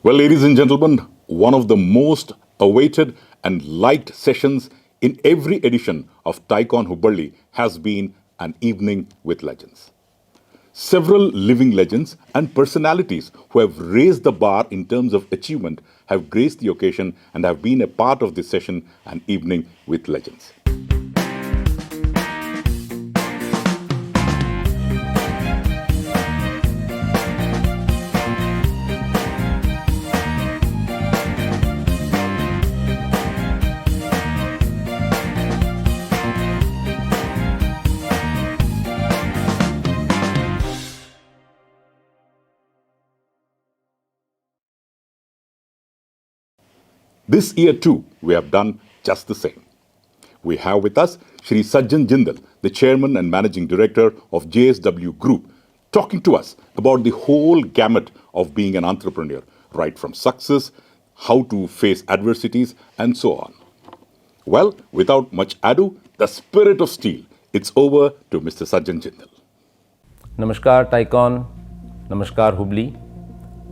Well, ladies and gentlemen, one of the most awaited and liked sessions in every edition of TiECON Hubli has been an evening with legends. Several living legends and personalities who have raised the bar in terms of achievement have graced the occasion and have been a part of this session, an evening with legends. This year too, we have done just the same. We have with us Shri Sajjan Jindal, the Chairman and Managing Director of JSW Group, talking to us about the whole gamut of being an entrepreneur, right from success, how to face adversities, and so on. Well, without much ado, the spirit of steel, it's over to Mr. Sajjan Jindal. Namaskar TiECON, Namaskar Hubli.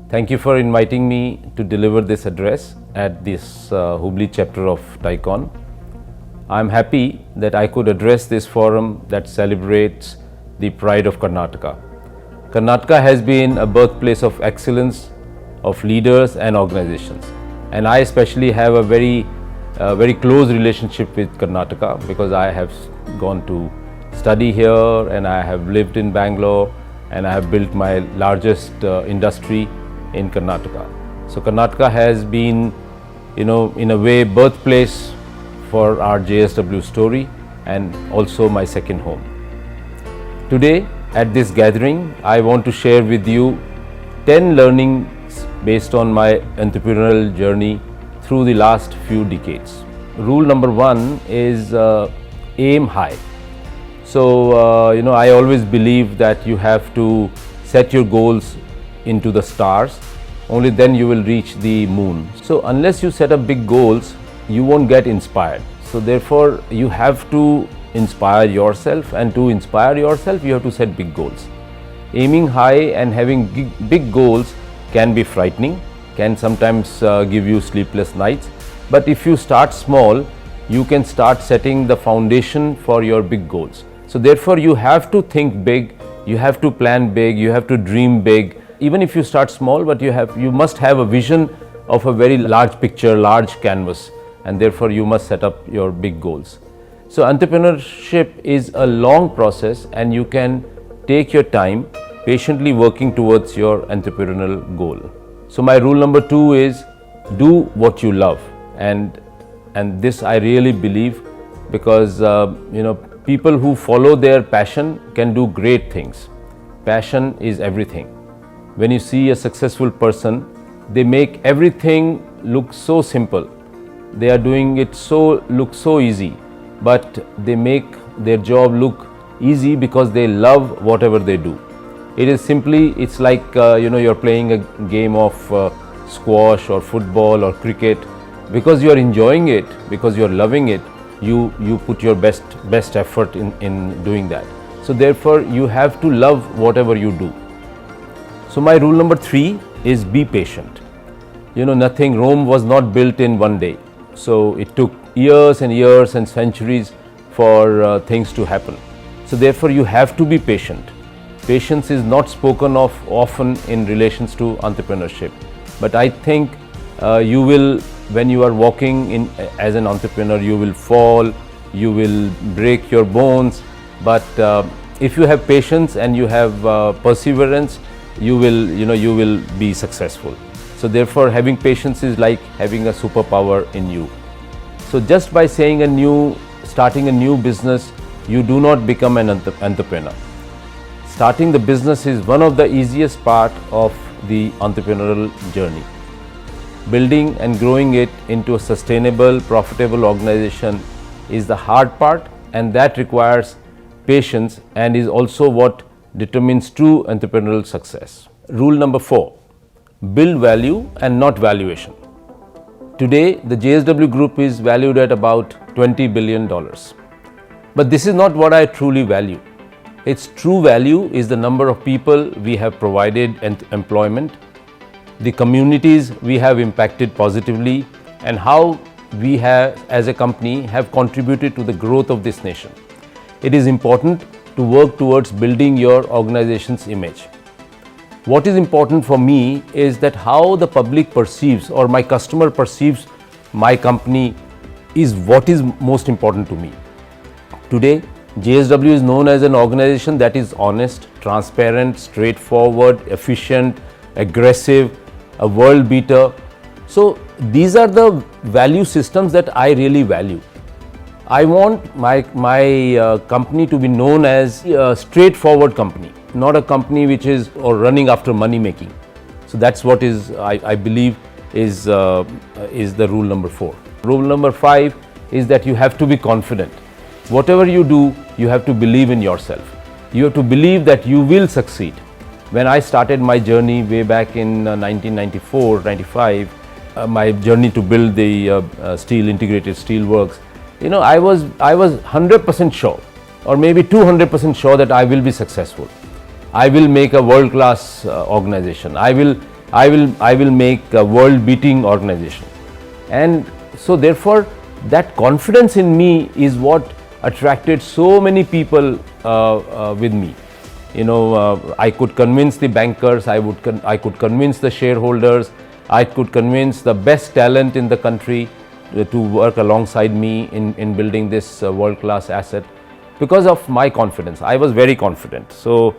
Thank you for inviting me to deliver this address at this Hubli chapter of TiECON. I am happy that I could address this forum that celebrates the pride of Karnataka. Karnataka has been a birthplace of excellence of leaders and organizations, and I especially have a very close relationship with Karnataka because I have gone to study here and I have lived in Bangalore and I have built my largest industry in Karnataka. So Karnataka has been, in a way, birthplace for our JSW story and also my second home. Today at this gathering, I want to share with you 10 learnings based on my entrepreneurial journey through the last few decades. Rule number 1 is aim high. So, I always believe that you have to set your goals into the stars, only then you will reach the moon. So unless you set up big goals, you won't get inspired. So therefore you have to inspire yourself, and to inspire yourself you have to set big goals. Aiming high and having big goals can be frightening, can sometimes give you sleepless nights, but if you start small, you can start setting the foundation for your big goals. So therefore you have to think big, you have to plan big, you have to dream big. Even if you start small, but you must have a vision of a very large picture, large canvas, and therefore you must set up your big goals. So entrepreneurship is a long process and you can take your time patiently working towards your entrepreneurial goal. So my rule number 2 is do what you love, and this I really believe, because people who follow their passion can do great things. Passion is everything. When you see a successful person, they make everything look so simple. They are doing it look so easy, but they make their job look easy because they love whatever they do. It's like you're playing a game of squash or football or cricket. Because you are enjoying it, because you are loving it, you put your best effort in doing that. So therefore you have to love whatever you do. So my rule number 3 is be patient. Rome was not built in one day. So it took years and years and centuries for things to happen. So therefore you have to be patient. Patience is not spoken of often in relations to entrepreneurship. But I think you will, when you are walking as an entrepreneur, you will fall, you will break your bones. But if you have patience and you have perseverance, you will be successful. So therefore having patience is like having a superpower in you. So just by starting a new business, you do not become an entrepreneur. Starting the business is one of the easiest part of the entrepreneurial journey. Building and growing it into a sustainable, profitable organization is the hard part, and that requires patience and is also what determines true entrepreneurial success. Rule number 4, build value and not valuation. Today, the JSW Group is valued at about $20 billion. But this is not what I truly value. Its true value is the number of people we have provided employment, the communities we have impacted positively, and how we have, as a company, have contributed to the growth of this nation. It is important to work towards building your organization's image. What is important for me is that how the public perceives or my customer perceives my company is what is most important to me. Today, JSW is known as an organization that is honest, transparent, straightforward, efficient, aggressive, a world beater. So these are the value systems that I really value. I want my company to be known as a straightforward company, not a company which is or running after money making. So that's what is I believe is the rule number 4. Rule number 5 is that you have to be confident. Whatever you do, you have to believe in yourself. You have to believe that you will succeed. When I started my journey way back in 1994-95, my journey to build the integrated steel works, I was 100% sure, or maybe 200% sure that I will be successful. I will make a world-class organization. I will make a world-beating organization. And so therefore, that confidence in me is what attracted so many people with me. I could convince the bankers, I could convince the shareholders, I could convince the best talent in the country to work alongside me in building this world-class asset because of my confidence. I was very confident. So,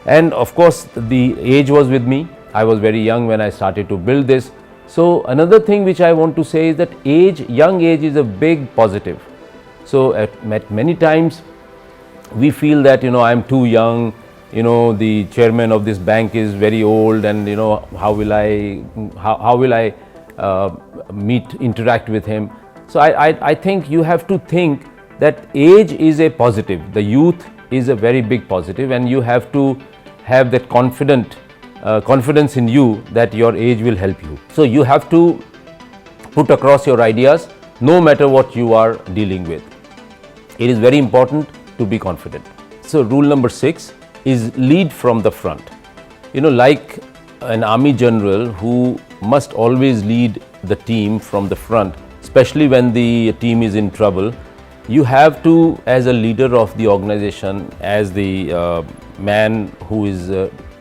and of course, the age was with me. I was very young when I started to build this. So another thing which I want to say is that young age is a big positive. So at many times we feel that I'm too young, the chairman of this bank is very old, and how will I interact with him. So I think you have to think that age is a positive, the youth is a very big positive, and you have to have that confidence in you that your age will help you. So you have to put across your ideas no matter what you are dealing with. It is very important to be confident. So rule number 6 is lead from the front. Like an army general who must always lead the team from the front, especially when the team is in trouble, you have to, as a leader of the organization, as the man who is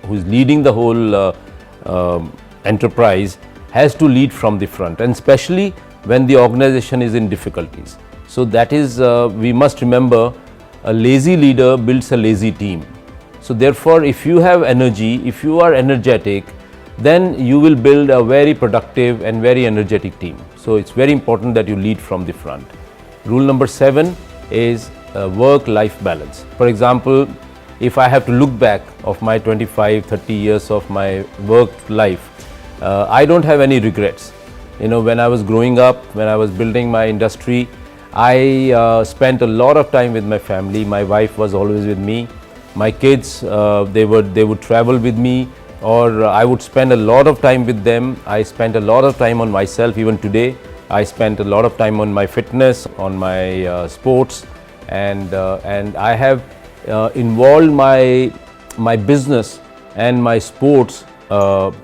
leading the whole enterprise, has to lead from the front, and especially when the organization is in difficulties. So that is, we must remember, a lazy leader builds a lazy team. So therefore, if you have energy, if you are energetic, then you will build a very productive and very energetic team. So it's very important that you lead from the front. Rule number 7 is work-life balance. For example, if I have to look back of my 25-30 years of my work life, I don't have any regrets. When I was growing up, when I was building my industry, I spent a lot of time with my family. My wife was always with me. My kids, they would travel with me, or I would spend a lot of time with them. I spent a lot of time on myself. Even today, I spent a lot of time on my fitness, on my sports, and I have involved my business and my sports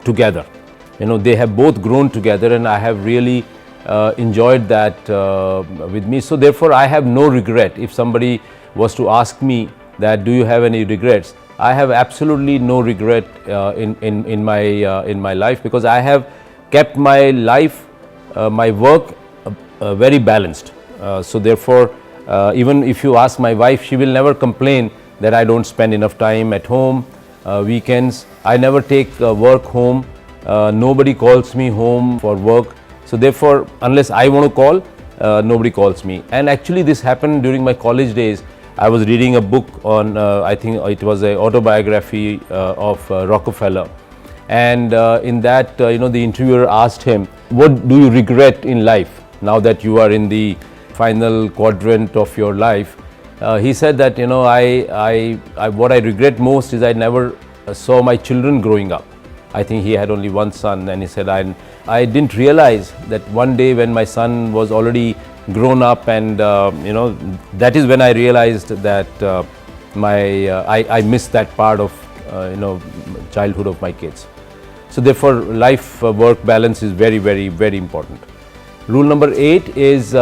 together. They have both grown together, and I have really enjoyed that with me. So therefore, I have no regret. If somebody was to ask me that, do you have any regrets? I have absolutely no regret in my life, because I have kept my life, my work very balanced. So therefore, even if you ask my wife, she will never complain that I don't spend enough time at home. Weekends, I never take work home. Nobody calls me home for work. So therefore, unless I want to call, nobody calls me. And actually, this happened during my college days. I was reading a book on, I think it was an autobiography of Rockefeller. And in that, the interviewer asked him, what do you regret in life now that you are in the final quadrant of your life? He said that, what I regret most is I never saw my children growing up. I think he had only one son, and he said, I didn't realize that one day when my son was already grown up, and that is when I realized that I missed that part of childhood of my kids. So therefore, life-work balance is very, very, very important. Rule number 8 is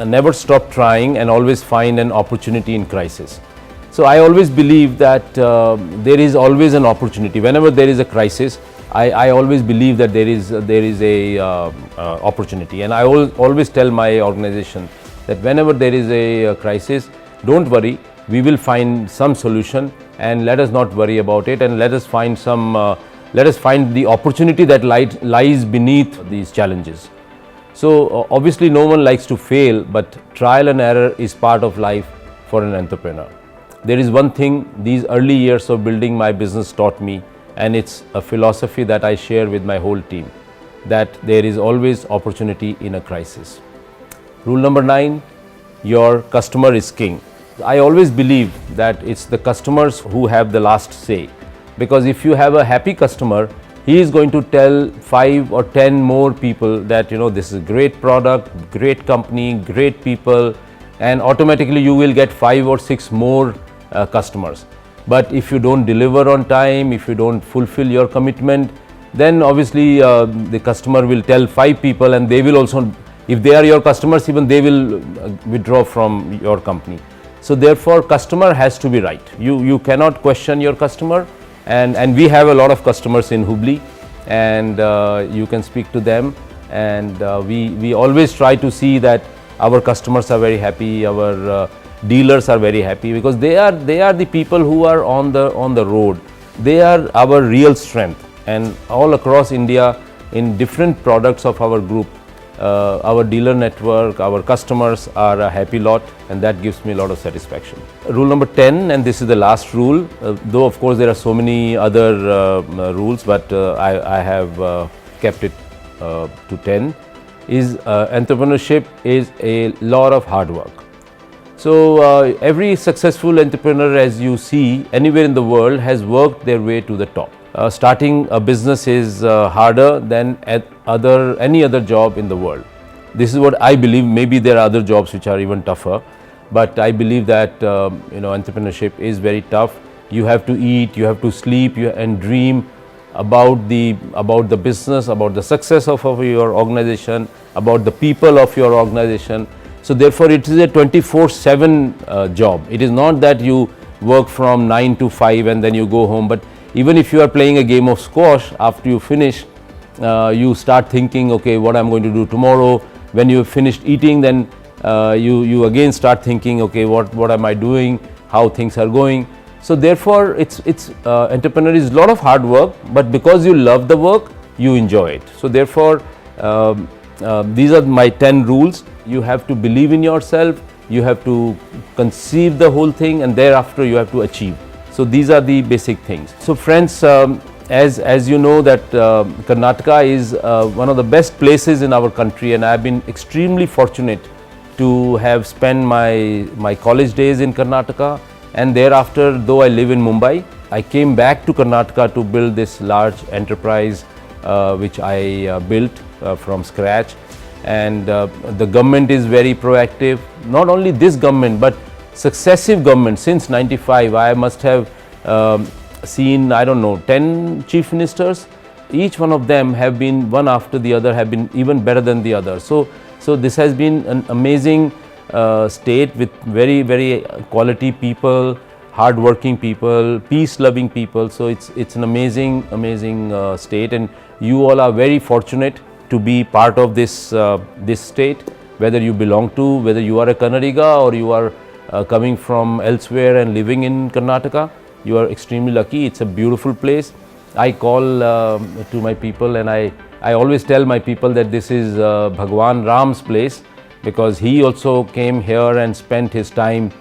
never stop trying and always find an opportunity in crisis. So I always believe that there is always an opportunity. Whenever there is a crisis, I always believe that there is a opportunity, and I always tell my organization that whenever there is a crisis, don't worry, we will find some solution, and let us not worry about it, and let us find the opportunity that lies beneath these challenges. So obviously no one likes to fail, but trial and error is part of life for an entrepreneur. There is one thing these early years of building my business taught me, and it's a philosophy that I share with my whole team, that there is always opportunity in a crisis. Rule number 9, your customer is king. I always believe that it's the customers who have the last say, because if you have a happy customer, he is going to tell 5 or 10 more people that this is a great product, great company, great people, and automatically you will get 5 or 6 more customers. But if you don't deliver on time, if you don't fulfill your commitment, then obviously the customer will tell 5 people, and they will also, if they are your customers, even they will withdraw from your company. So therefore, customer has to be right. You cannot question your customer, and we have a lot of customers in Hubli, and you can speak to them, and we always try to see that our customers are very happy, our dealers are very happy, because they are the people who are on the road. They are our real strength, and all across India in different products of our group, our dealer network, our customers are a happy lot, and that gives me a lot of satisfaction. Rule number 10, and this is the last rule, though of course there are so many other rules, but I have kept it to 10, is entrepreneurship is a lot of hard work. So every successful entrepreneur, as you see anywhere in the world, has worked their way to the top. Starting a business is harder than any other job in the world. This is what I believe. Maybe there are other jobs which are even tougher, but I believe that entrepreneurship is very tough. You have to eat, you have to sleep, and dream about the business, about the success of your organization, about the people of your organization. So therefore, it is a 24/7 job. It is not that you work from 9 to 5 and then you go home, but even if you are playing a game of squash, after you finish, you start thinking, okay, what I'm going to do tomorrow. When you have finished eating, then you again start thinking, okay, what am I doing, how things are going. So therefore, it's entrepreneur is a lot of hard work, but because you love the work, you enjoy it. So therefore, these are my 10 rules. You have to believe in yourself, you have to conceive the whole thing, and thereafter you have to achieve. So these are the basic things. So friends, as you know that Karnataka is one of the best places in our country, and I have been extremely fortunate to have spent my college days in Karnataka, and thereafter, though I live in Mumbai, I came back to Karnataka to build this large enterprise which I built from scratch. And the government is very proactive. Not only this government, but successive governments since 95. I must have seen, I don't know, 10 chief ministers. Each one of them have been, one after the other, have been even better than the other. So this has been an amazing state with very, very quality people, hard-working people, peace-loving people. So it's an amazing state, and you all are very fortunate to be part of this state. Whether you belong to, whether you are a Kannadiga or you are coming from elsewhere and living in Karnataka, you are extremely lucky. It's a beautiful place. I call to my people, and I always tell my people that this is Bhagwan Ram's place, because he also came here and spent his time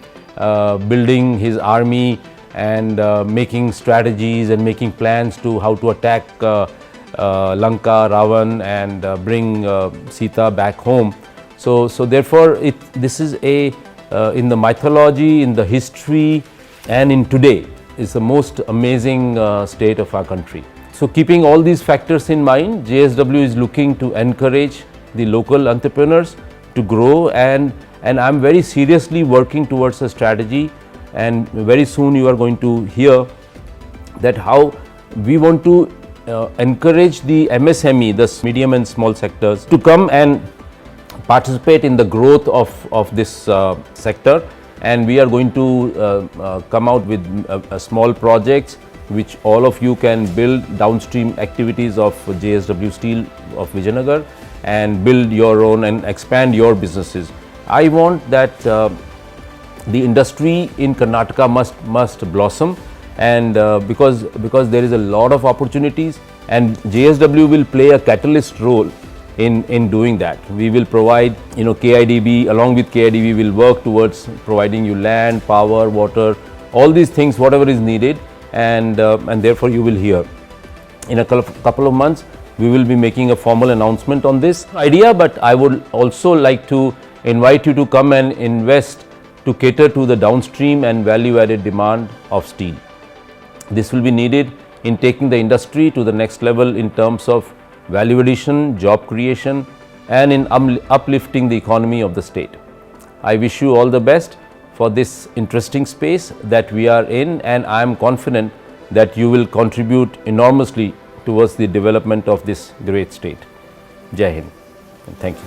building his army and making strategies and making plans to how to attack Lanka, Ravan, and bring Sita back home. So therefore, this is in the mythology, in the history, and in today, is the most amazing state of our country. So keeping all these factors in mind, JSW is looking to encourage the local entrepreneurs to grow, and I'm very seriously working towards a strategy, and very soon you are going to hear that how we want to encourage the MSME, the medium and small sectors, to come and participate in the growth of this sector, and we are going to come out with small projects which all of you can build downstream activities of JSW Steel of Vijayanagar and build your own and expand your businesses. I want that the industry in Karnataka must blossom, and because there is a lot of opportunities, and JSW will play a catalyst role in doing that. We will provide, KIDB, along with KIDB will work towards providing you land, power, water, all these things, whatever is needed, and therefore you will hear. In a couple of months, we will be making a formal announcement on this idea, but I would also like to invite you to come and invest to cater to the downstream and value-added demand of steel. This will be needed in taking the industry to the next level in terms of value addition, job creation, and in uplifting the economy of the state. I wish you all the best for this interesting space that we are in, and I am confident that you will contribute enormously towards the development of this great state. Jai Hind, and thank you.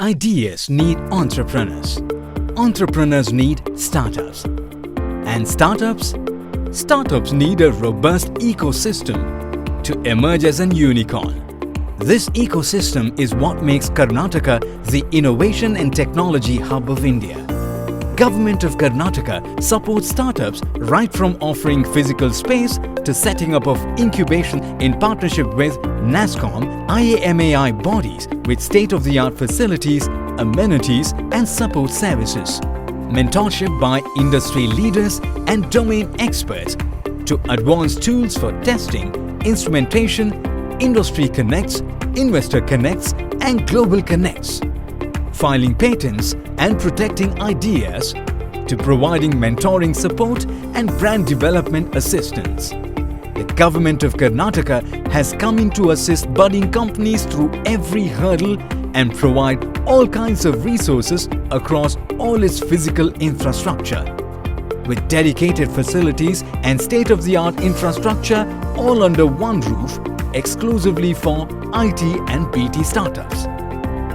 Ideas need entrepreneurs. Entrepreneurs need startups. And startups need a robust ecosystem to emerge as an unicorn. This ecosystem is what makes Karnataka the innovation and technology hub of India. Government of Karnataka supports startups right from offering physical space to setting up of incubation in partnership with NASSCOM, IAMAI bodies with state-of-the-art facilities, amenities and support services. Mentorship by industry leaders and domain experts to advanced tools for testing, instrumentation, industry connects, investor connects and global connects. Filing patents and protecting ideas to providing mentoring support and brand development assistance. The Government of Karnataka has come in to assist budding companies through every hurdle and provide all kinds of resources across all its physical infrastructure. With dedicated facilities and state-of-the-art infrastructure all under one roof, exclusively for IT and BT startups.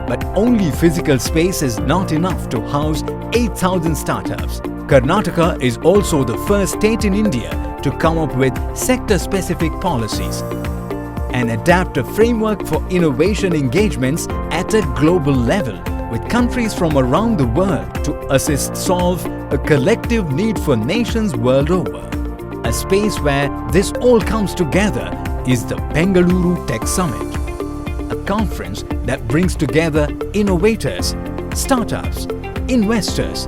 But only physical space is not enough to house 8,000 startups. Karnataka is also the first state in India to come up with sector-specific policies and adapt a framework for innovation engagements at a global level with countries from around the world to assist solve a collective need for nations world over. A space where this all comes together is the Bengaluru Tech Summit, a conference that brings together innovators, startups, investors,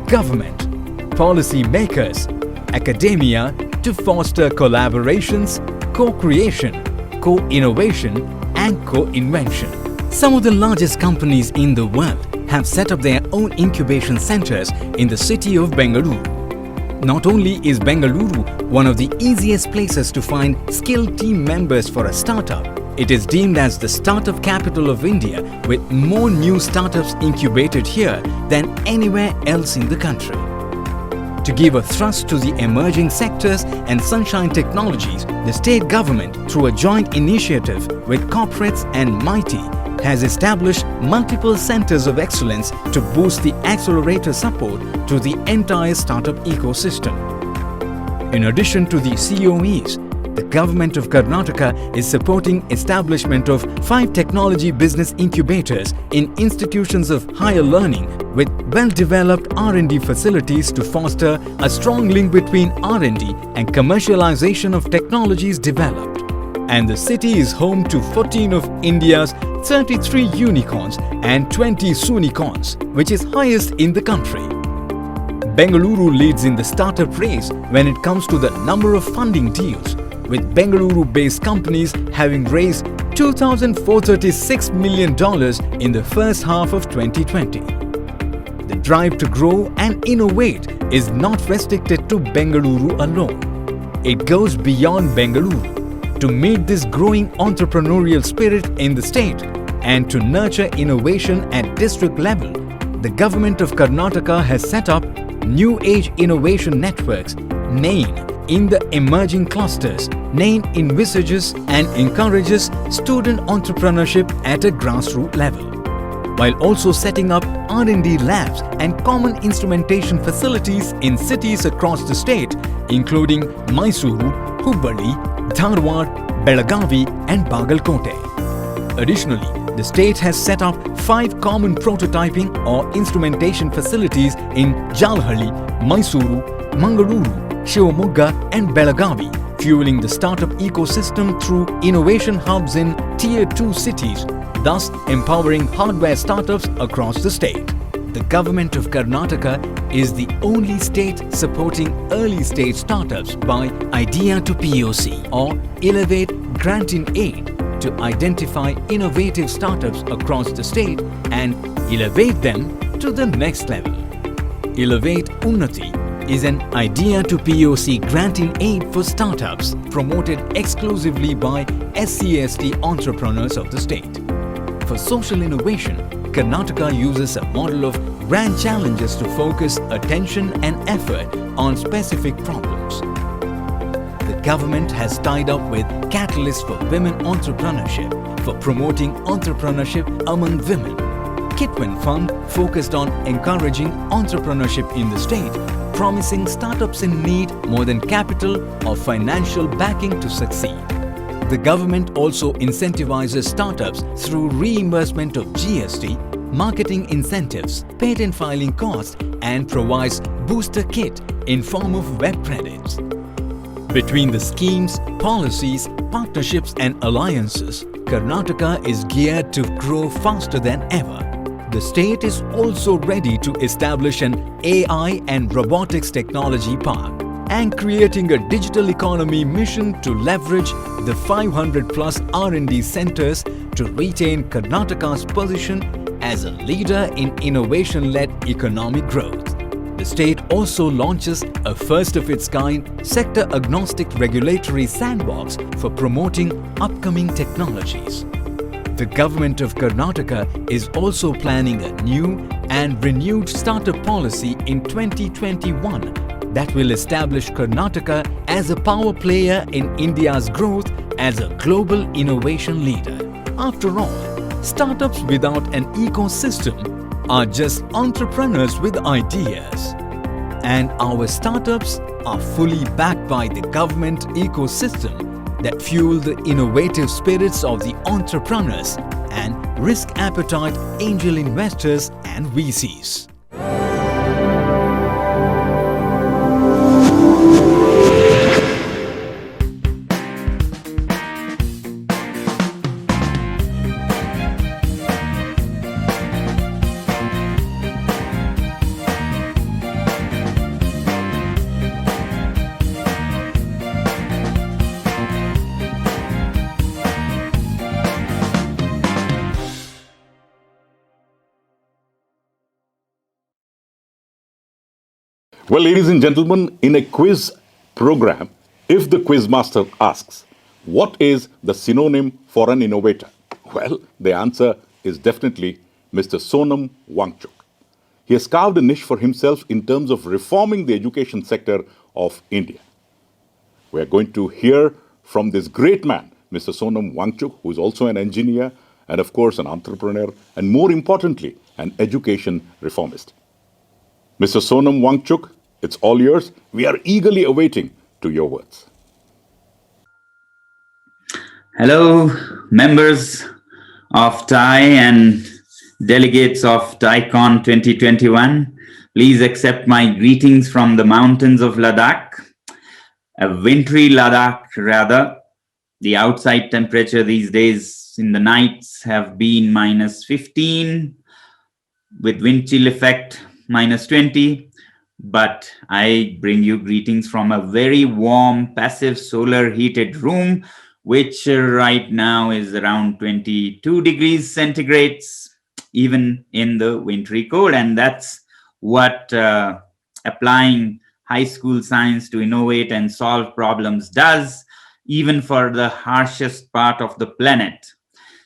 government, policy makers, academia to foster collaborations, co-creation, co-innovation and co-invention. Some of the largest companies in the world have set up their own incubation centers in the city of Bengaluru. Not only is Bengaluru one of the easiest places to find skilled team members for a startup, it is deemed as the startup capital of India with more new startups incubated here than anywhere else in the country. To give a thrust to the emerging sectors and sunshine technologies, the state government, through a joint initiative with corporates and MITI, has established multiple centers of excellence to boost the accelerator support to the entire startup ecosystem. In addition to the COEs, the government of Karnataka is supporting establishment of 5 technology business incubators in institutions of higher learning with well-developed R&D facilities to foster a strong link between R&D and commercialization of technologies developed. And the city is home to 14 of India's 33 unicorns and 20 soonicorns, which is highest in the country. Bengaluru leads in the startup race when it comes to the number of funding deals, with Bengaluru-based companies having raised $2,436 million in the first half of 2020. The drive to grow and innovate is not restricted to Bengaluru alone. It goes beyond Bengaluru to meet this growing entrepreneurial spirit in the state and to nurture innovation at district level. The government of Karnataka has set up New Age Innovation Networks, NAIN, in the emerging clusters. NAIN envisages and encourages student entrepreneurship at a grassroots level, while also setting up R&D labs and common instrumentation facilities in cities across the state, including Mysuru, Hubli, Dharwad, Belagavi and Bagalkote. Additionally, the state has set up 5 common prototyping or instrumentation facilities in Jalhalli, Mysuru, Mangaluru, Shivamogga and Belagavi, fueling the startup ecosystem through innovation hubs in Tier 2 cities, thus empowering hardware startups across the state. The government of Karnataka is the only state supporting early stage startups by Idea to POC or Elevate Grant in Aid to identify innovative startups across the state and elevate them to the next level. Elevate Unnati is an Idea to POC grant in aid for startups promoted exclusively by SC/ST entrepreneurs of the state. For social innovation, Karnataka uses a model of grand challenges to focus attention and effort on specific problems. The government has tied up with Catalyst for Women Entrepreneurship for promoting entrepreneurship among women. Kitwin Fund focused on encouraging entrepreneurship in the state, promising startups in need more than capital or financial backing to succeed. The government also incentivizes startups through reimbursement of GST, marketing incentives, patent filing costs, and provides booster kit in form of web credits. Between the schemes, policies, partnerships and alliances, Karnataka is geared to grow faster than ever. The state is also ready to establish an AI and robotics technology park and creating a digital economy mission to leverage the 500 plus R&D centers to retain Karnataka's position as a leader in innovation-led economic growth. The state also launches a first-of-its-kind sector-agnostic regulatory sandbox for promoting upcoming technologies. The government of Karnataka is also planning a new and renewed startup policy in 2021 that will establish Karnataka as a power player in India's growth as a global innovation leader. After all, startups without an ecosystem are just entrepreneurs with ideas. And our startups are fully backed by the government ecosystem that fuel the innovative spirits of the entrepreneurs and risk appetite angel investors and VCs. Well, ladies and gentlemen, in a quiz program, if the quizmaster asks, what is the synonym for an innovator? Well, the answer is definitely Mr. Sonam Wangchuk. He has carved a niche for himself in terms of reforming the education sector of India. We are going to hear from this great man, Mr. Sonam Wangchuk, who is also an engineer and, of course, an entrepreneur, and more importantly, an education reformist. Mr. Sonam Wangchuk, it's all yours. We are eagerly awaiting to your words. Hello, members of TI and delegates of TiECON 2021. Please accept my greetings from the mountains of Ladakh, a wintry Ladakh rather. The outside temperature these days in the nights have been -15 with wind chill effect -20. But I bring you greetings from a very warm, passive, solar heated room, which right now is around 22 degrees centigrades, even in the wintry cold. And that's what applying high school science to innovate and solve problems does, even for the harshest part of the planet.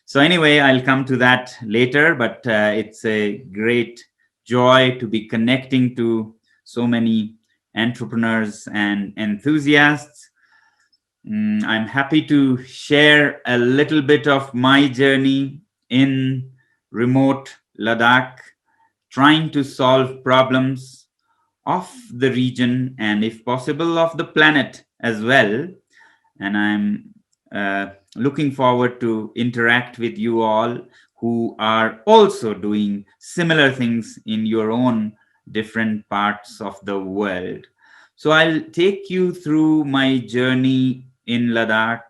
So, anyway, I'll come to that later, but it's a great joy to be connecting to so many entrepreneurs and enthusiasts. I'm happy to share a little bit of my journey in remote Ladakh, trying to solve problems of the region and, if possible, of the planet as well. And I'm looking forward to interact with you all who are also doing similar things in your own different parts of the world. So I'll take you through my journey in Ladakh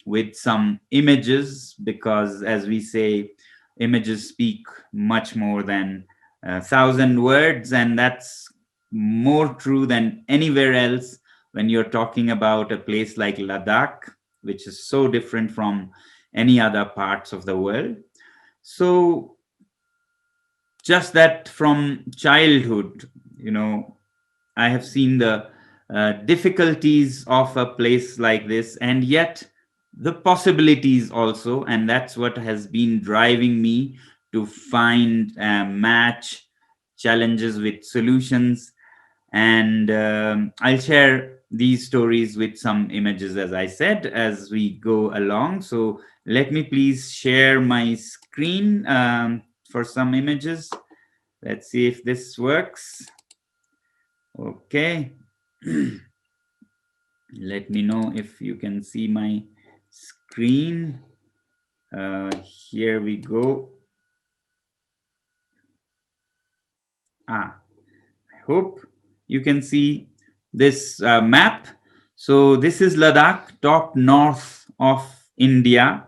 with some images, because as we say, images speak much more than 1,000 words, and that's more true than anywhere else when you're talking about a place like Ladakh, which is so different from any other parts of the world. So just that from childhood, I have seen the difficulties of a place like this, and yet the possibilities also. And that's what has been driving me to find match challenges with solutions. And I'll share these stories with some images, as I said, as we go along. So let me please share my screen for some images. Let's see if this works. Okay. Let me know if you can see my screen. Here we go. I hope you can see this map. So this is Ladakh, top north of India,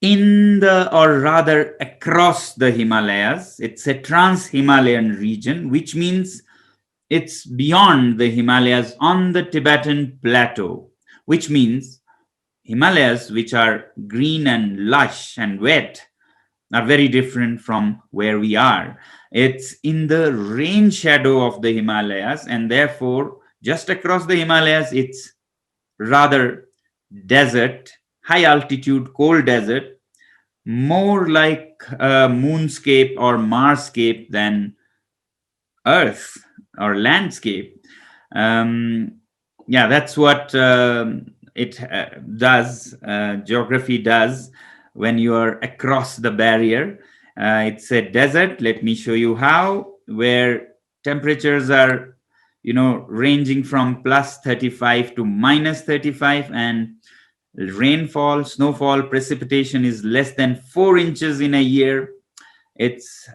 in the, or rather across the Himalayas. It's a trans-Himalayan region, which means it's beyond the Himalayas on the Tibetan plateau, which means Himalayas, which are green and lush and wet, are very different from where we are. It's in the rain shadow of the Himalayas, and therefore, just across the Himalayas, it's rather desert, high altitude, cold desert, more like a moonscape or Marscape than Earth or landscape. That's what it does, geography does when you are across the barrier. It's a desert. Let me show you how, where temperatures are, ranging from +35 to -35, and rainfall, snowfall, precipitation is less than 4 inches in a year. It's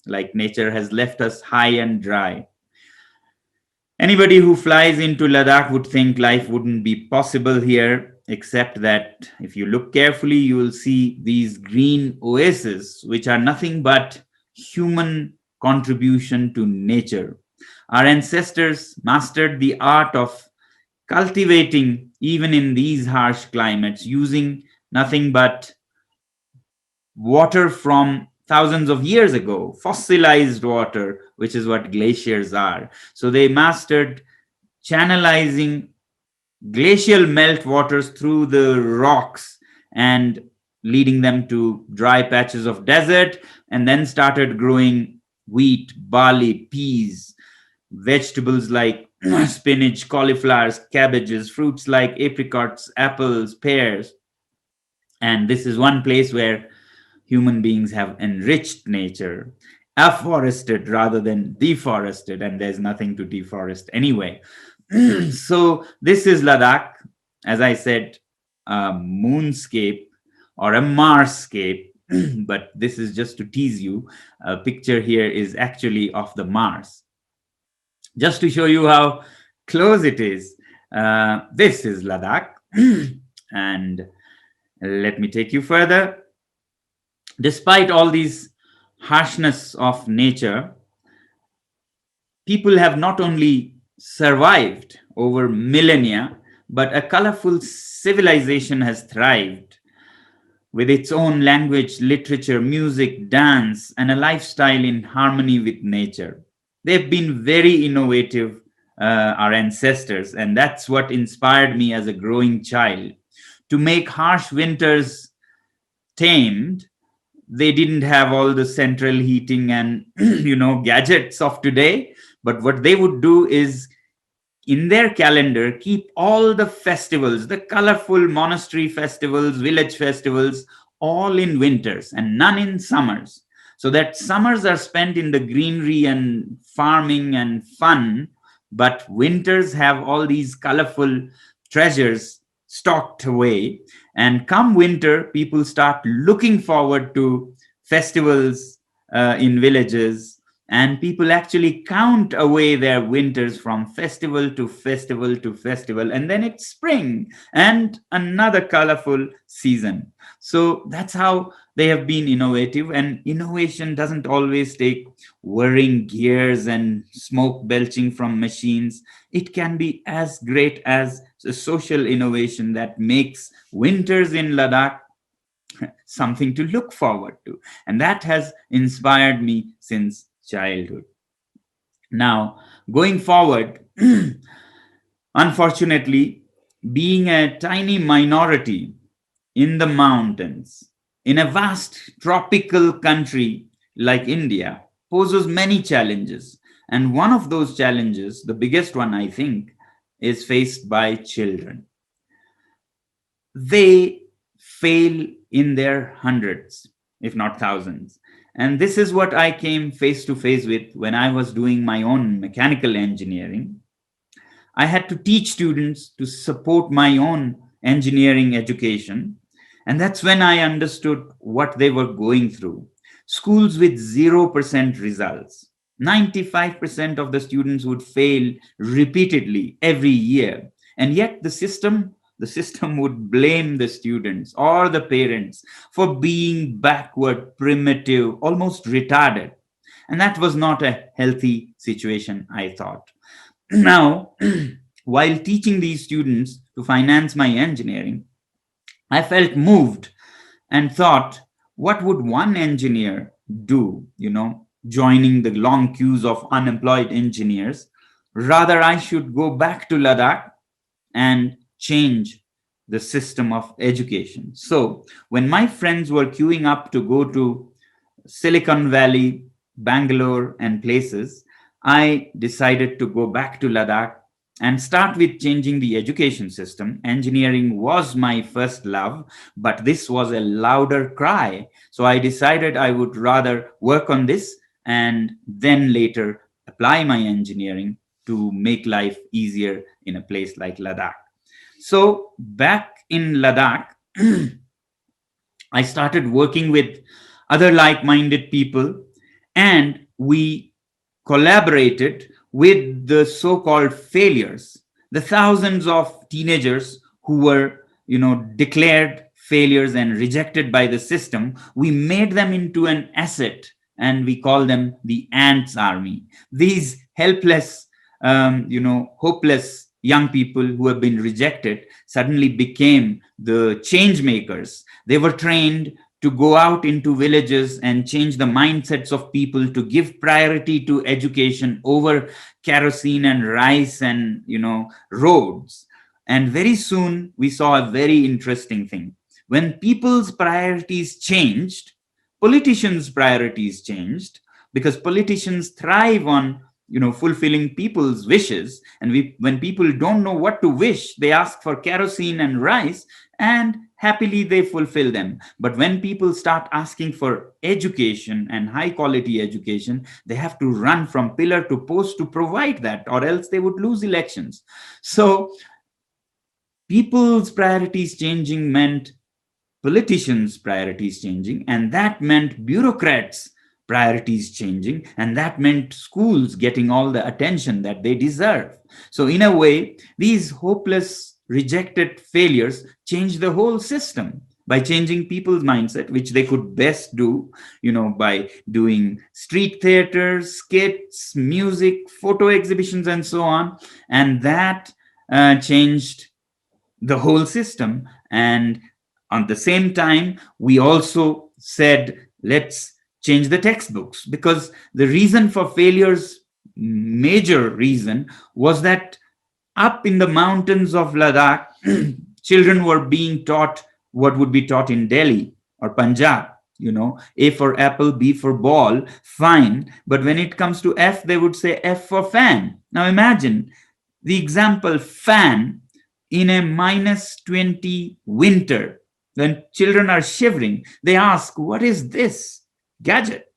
like nature has left us high and dry. Anybody who flies into Ladakh would think life wouldn't be possible here, except that if you look carefully, you will see these green oases, which are nothing but human contribution to nature. Our ancestors mastered the art of cultivating even in these harsh climates, using nothing but water from thousands of years ago, fossilized water, which is what glaciers are. So they mastered channelizing glacial melt waters through the rocks and leading them to dry patches of desert, and then started growing wheat, barley, peas, vegetables like spinach, cauliflowers, cabbages, fruits like apricots, apples, pears. And this is one place where human beings have enriched nature, afforested rather than deforested, and there's nothing to deforest anyway. So this is Ladakh. as I said, a moonscape or a Marscape, but this is just to tease you. A picture here is actually of the Mars. Just to show you how close it is, this is Ladakh. And let me take you further. Despite all these harshness of nature, people have not only survived over millennia, but a colorful civilization has thrived with its own language, literature, music, dance, and a lifestyle in harmony with nature. They've been very innovative, our ancestors, and that's what inspired me as a growing child to make harsh winters tamed. They didn't have all the central heating and gadgets of today, but what they would do is in their calendar keep all the festivals, the colorful monastery festivals, village festivals, all in winters and none in summers, so that summers are spent in the greenery and farming and fun, but winters have all these colorful treasures stocked away. And come winter, people start looking forward to festivals in villages, and people actually count away their winters from festival to festival to festival, and then it's spring and another colorful season. So that's how they have been innovative, and innovation doesn't always take whirring gears and smoke belching from machines. It can be as great as a social innovation that makes winters in Ladakh something to look forward to. And that has inspired me since childhood. Now, going forward, unfortunately, being a tiny minority in the mountains, in a vast tropical country like India, poses many challenges. And one of those challenges, the biggest one, I think, is faced by children. They fail in their hundreds, if not thousands. And this is what I came face to face with when I was doing my own mechanical engineering. I had to teach students to support my own engineering education. And that's when I understood what they were going through. Schools with 0% results. 95% of the students would fail repeatedly every year. And yet the system would blame the students or the parents for being backward, primitive, almost retarded. And that was not a healthy situation, I thought. Now, while teaching these students to finance my engineering, I felt moved and thought, what would one engineer do, joining the long queues of unemployed engineers? Rather, I should go back to Ladakh and change the system of education. So when my friends were queuing up to go to Silicon Valley, Bangalore, and places, I decided to go back to Ladakh and start with changing the education system. Engineering was my first love, but this was a louder cry. So I decided I would rather work on this and then later apply my engineering to make life easier in a place like Ladakh. So back in Ladakh, I started working with other like-minded people, and we collaborated with the so-called failures, the thousands of teenagers who were, declared failures and rejected by the system. We made them into an asset, and we call them the ants army. These helpless, hopeless young people who have been rejected suddenly became the change makers. They were trained to go out into villages and change the mindsets of people, to give priority to education over kerosene and rice and roads. And very soon we saw a very interesting thing. When people's priorities changed, politicians' priorities changed, because politicians thrive on fulfilling people's wishes. And when people don't know what to wish, they ask for kerosene and rice, and happily they fulfill them. But when people start asking for education and high quality education, they have to run from pillar to post to provide that, or else they would lose elections. So people's priorities changing meant politicians' priorities changing, and that meant bureaucrats' priorities changing, and that meant schools getting all the attention that they deserve. So in a way, these hopeless, rejected failures changed the whole system by changing people's mindset, which they could best do, by doing street theaters, skits, music, photo exhibitions, and so on. And that changed the whole system. And at the same time, we also said, let's change the textbooks, because the reason for failures, major reason, was that up in the mountains of Ladakh, children were being taught what would be taught in Delhi or Punjab. A for apple, B for ball, fine. But when it comes to F, they would say F for fan. Now imagine the example, fan in a -20 winter, when children are shivering, they ask, what is this gadget?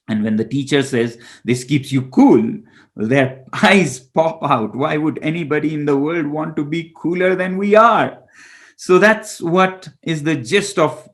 And when the teacher says, this keeps you cool, their eyes pop out. Why would anybody in the world want to be cooler than we are? So that's what is the gist of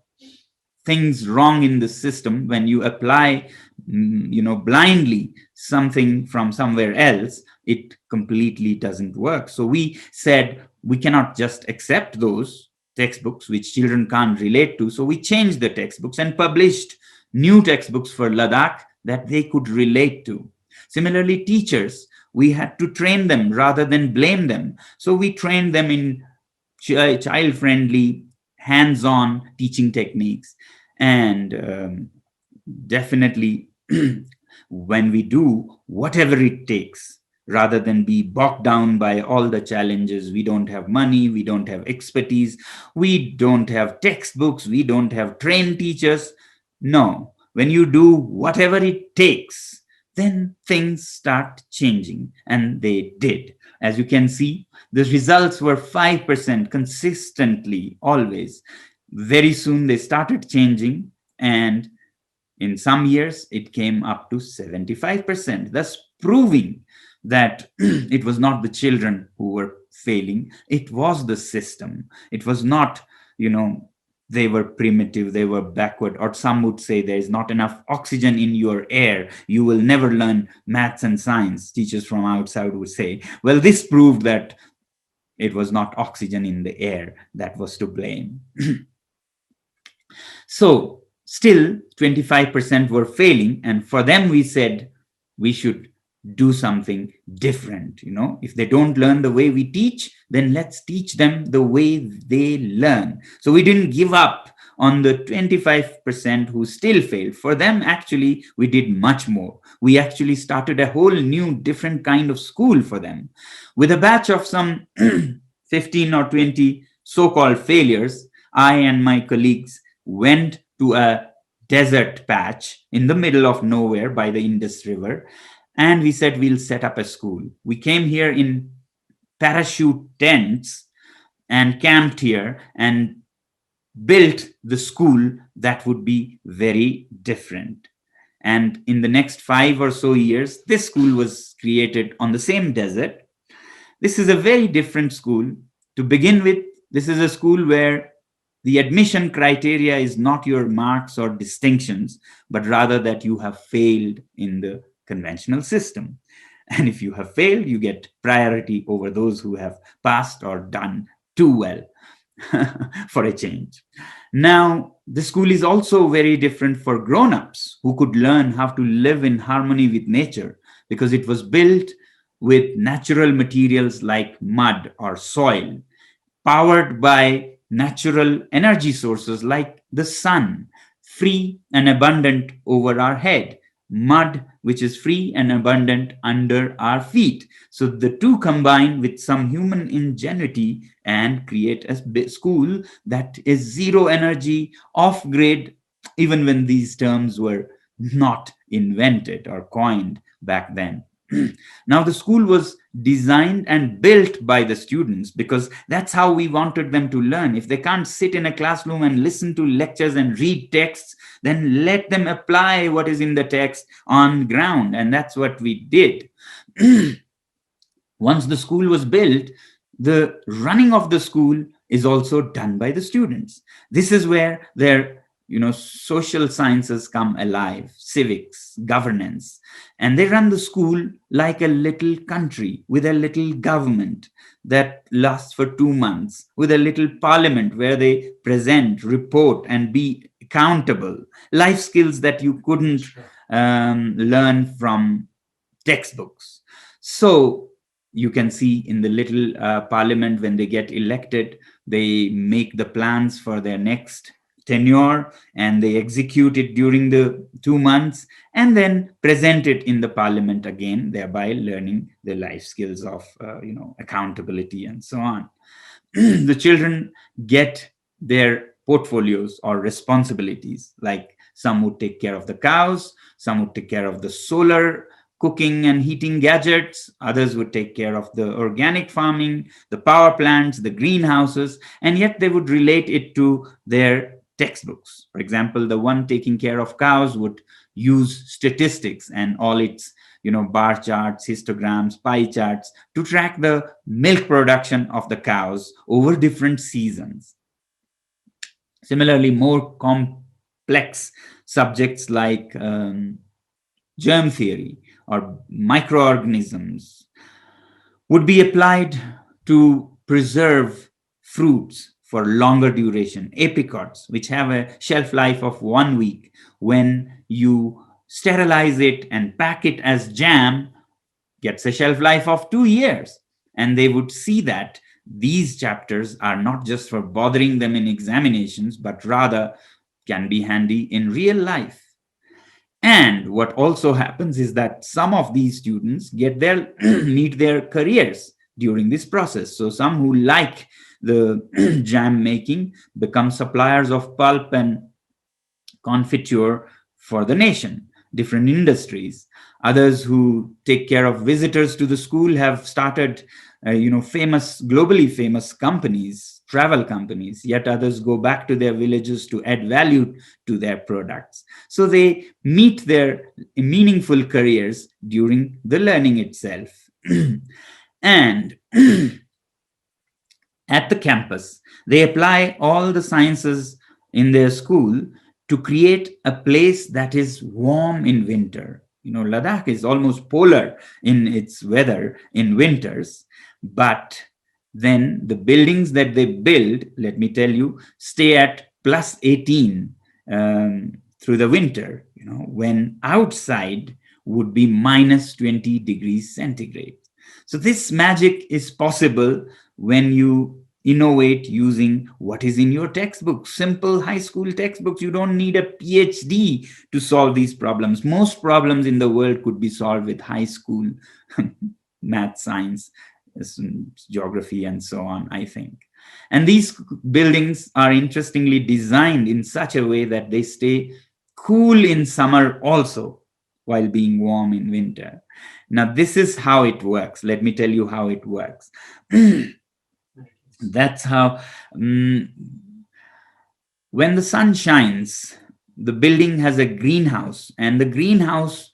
things wrong in the system. When you apply, blindly something from somewhere else, it completely doesn't work. So we said we cannot just accept those textbooks which children can't relate to. So we changed the textbooks and published new textbooks for Ladakh that they could relate to. Similarly, teachers, we had to train them rather than blame them. So we trained them in child-friendly, hands-on teaching techniques. And definitely, when we do whatever it takes, rather than be bogged down by all the challenges, we don't have money, we don't have expertise, we don't have textbooks, we don't have trained teachers. No, when you do whatever it takes, then things start changing, and they did. As you can see, the results were 5% consistently, always. Very soon they started changing, and in some years it came up to 75%, thus proving that it was not the children who were failing, it was the system. It was not, they were primitive, they were backward, or some would say there is not enough oxygen in your air, you will never learn maths and science. Teachers from outside would say, well, this proved that it was not oxygen in the air that was to blame. So still 25% were failing, and for them we said we should do something different. If they don't learn the way we teach, then let's teach them the way they learn. So we didn't give up on the 25% who still failed. For them, actually, we did much more. We actually started a whole new different kind of school for them. With a batch of some 15 or 20 so-called failures, I and my colleagues went to a desert patch in the middle of nowhere by the Indus River, and we said we'll set up a school. We came here in parachute tents and camped here and built the school that would be very different. And in the next 5 or so years, this school was created on the same desert. This is a very different school. To begin with, this is a school where the admission criteria is not your marks or distinctions, but rather that you have failed in the conventional system. And if you have failed, you get priority over those who have passed or done too well for a change. Now, the school is also very different for grown-ups who could learn how to live in harmony with nature, because it was built with natural materials like mud or soil, powered by natural energy sources like the sun, free and abundant over our head, mud, which is free and abundant under our feet. So the two combine with some human ingenuity and create a school that is zero energy, off grid, even when these terms were not invented or coined back then. Now, the school was designed and built by the students because that's how we wanted them to learn. If they can't sit in a classroom and listen to lectures and read texts, then let them apply what is in the text on ground. And that's what we did. Once the school was built, the running of the school is also done by the students. This is where their social sciences come alive, civics, governance, and they run the school like a little country with a little government that lasts for 2 months, with a little parliament where they present, report, and be accountable. Life skills that you couldn't learn from textbooks. So you can see in the little parliament, when they get elected, they make the plans for their next tenure and they execute it during the 2 months and then present it in the parliament again, thereby learning the life skills of accountability and so on. The children get their portfolios or responsibilities, like some would take care of the cows, some would take care of the solar cooking and heating gadgets, others would take care of the organic farming, the power plants, the greenhouses, and yet they would relate it to their textbooks. For example, the one taking care of cows would use statistics and all its bar charts, histograms, pie charts to track the milk production of the cows over different seasons. Similarly, more complex subjects like germ theory or microorganisms would be applied to preserve fruits for longer duration. Apricots, which have a shelf life of 1 week, when you sterilize it and pack it as jam, gets a shelf life of 2 years. And they would see that these chapters are not just for bothering them in examinations, but rather can be handy in real life. And what also happens is that some of these students get their meet their careers during this process. So some who like the jam making become suppliers of pulp and confiture for the nation, different industries. Others who take care of visitors to the school have started globally famous companies, travel companies, yet others go back to their villages to add value to their products. So they meet their meaningful careers during the learning itself. And at the campus, they apply all the sciences in their school to create a place that is warm in winter. Ladakh is almost polar in its weather in winters, but then the buildings that they build, let me tell you, stay at plus 18 through the winter, when outside would be minus 20 degrees centigrade. So this magic is possible when you innovate using what is in your textbook, simple high school textbooks. You don't need a PhD to solve these problems. Most problems in the world could be solved with high school math, science, geography, and so on, I think. And these buildings are interestingly designed in such a way that they stay cool in summer also, while being warm in winter. Now, this is how it works. Let me tell you how it works. That's how, when the sun shines, the building has a greenhouse, and the greenhouse,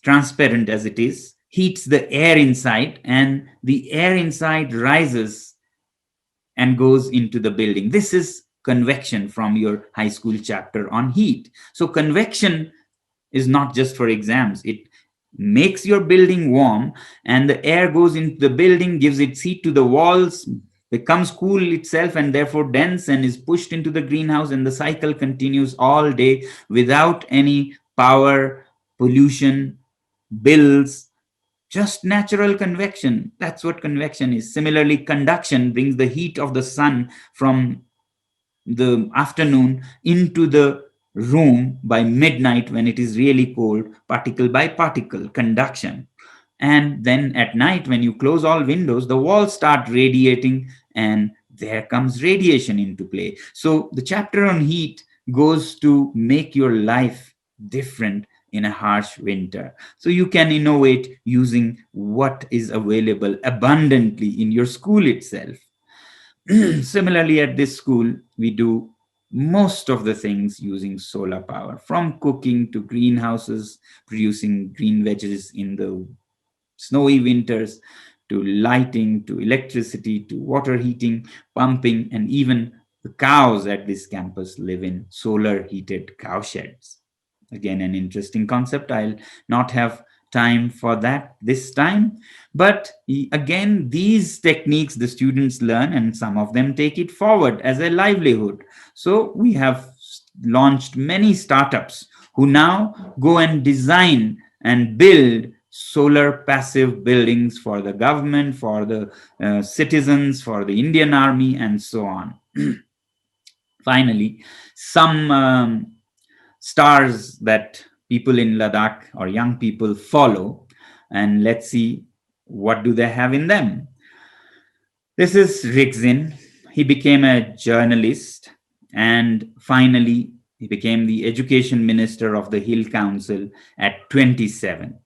transparent as it is, heats the air inside, and the air inside rises and goes into the building. This is convection from your high school chapter on heat. So convection is not just for exams. It makes your building warm, and the air goes into the building, gives its heat to the walls, becomes cool itself and therefore dense, and is pushed into the greenhouse, and the cycle continues all day without any power, pollution, bills, just natural convection. That's what convection is. Similarly, conduction brings the heat of the sun from the afternoon into the room by midnight when it is really cold, particle by particle, conduction. And then at night, when you close all windows, the walls start radiating, and there comes radiation into play. So the chapter on heat goes to make your life different in a harsh winter. So you can innovate using what is available abundantly in your school itself. Similarly, at this school, we do most of the things using solar power, from cooking to greenhouses, producing green veggies in the snowy winters, to lighting, to electricity, to water heating, pumping, and even the cows at this campus live in solar heated cow sheds. Again, an interesting concept. I'll not have time for that this time. But again, these techniques the students learn, and some of them take it forward as a livelihood. So we have launched many startups who now go and design and build solar passive buildings for the government, for the citizens, for the Indian Army, and so on. Finally, some stars that people in Ladakh or young people follow, and let's see what do they have in them. This is Rigzin. He became a journalist, and finally he became the education minister of the Hill Council at 27.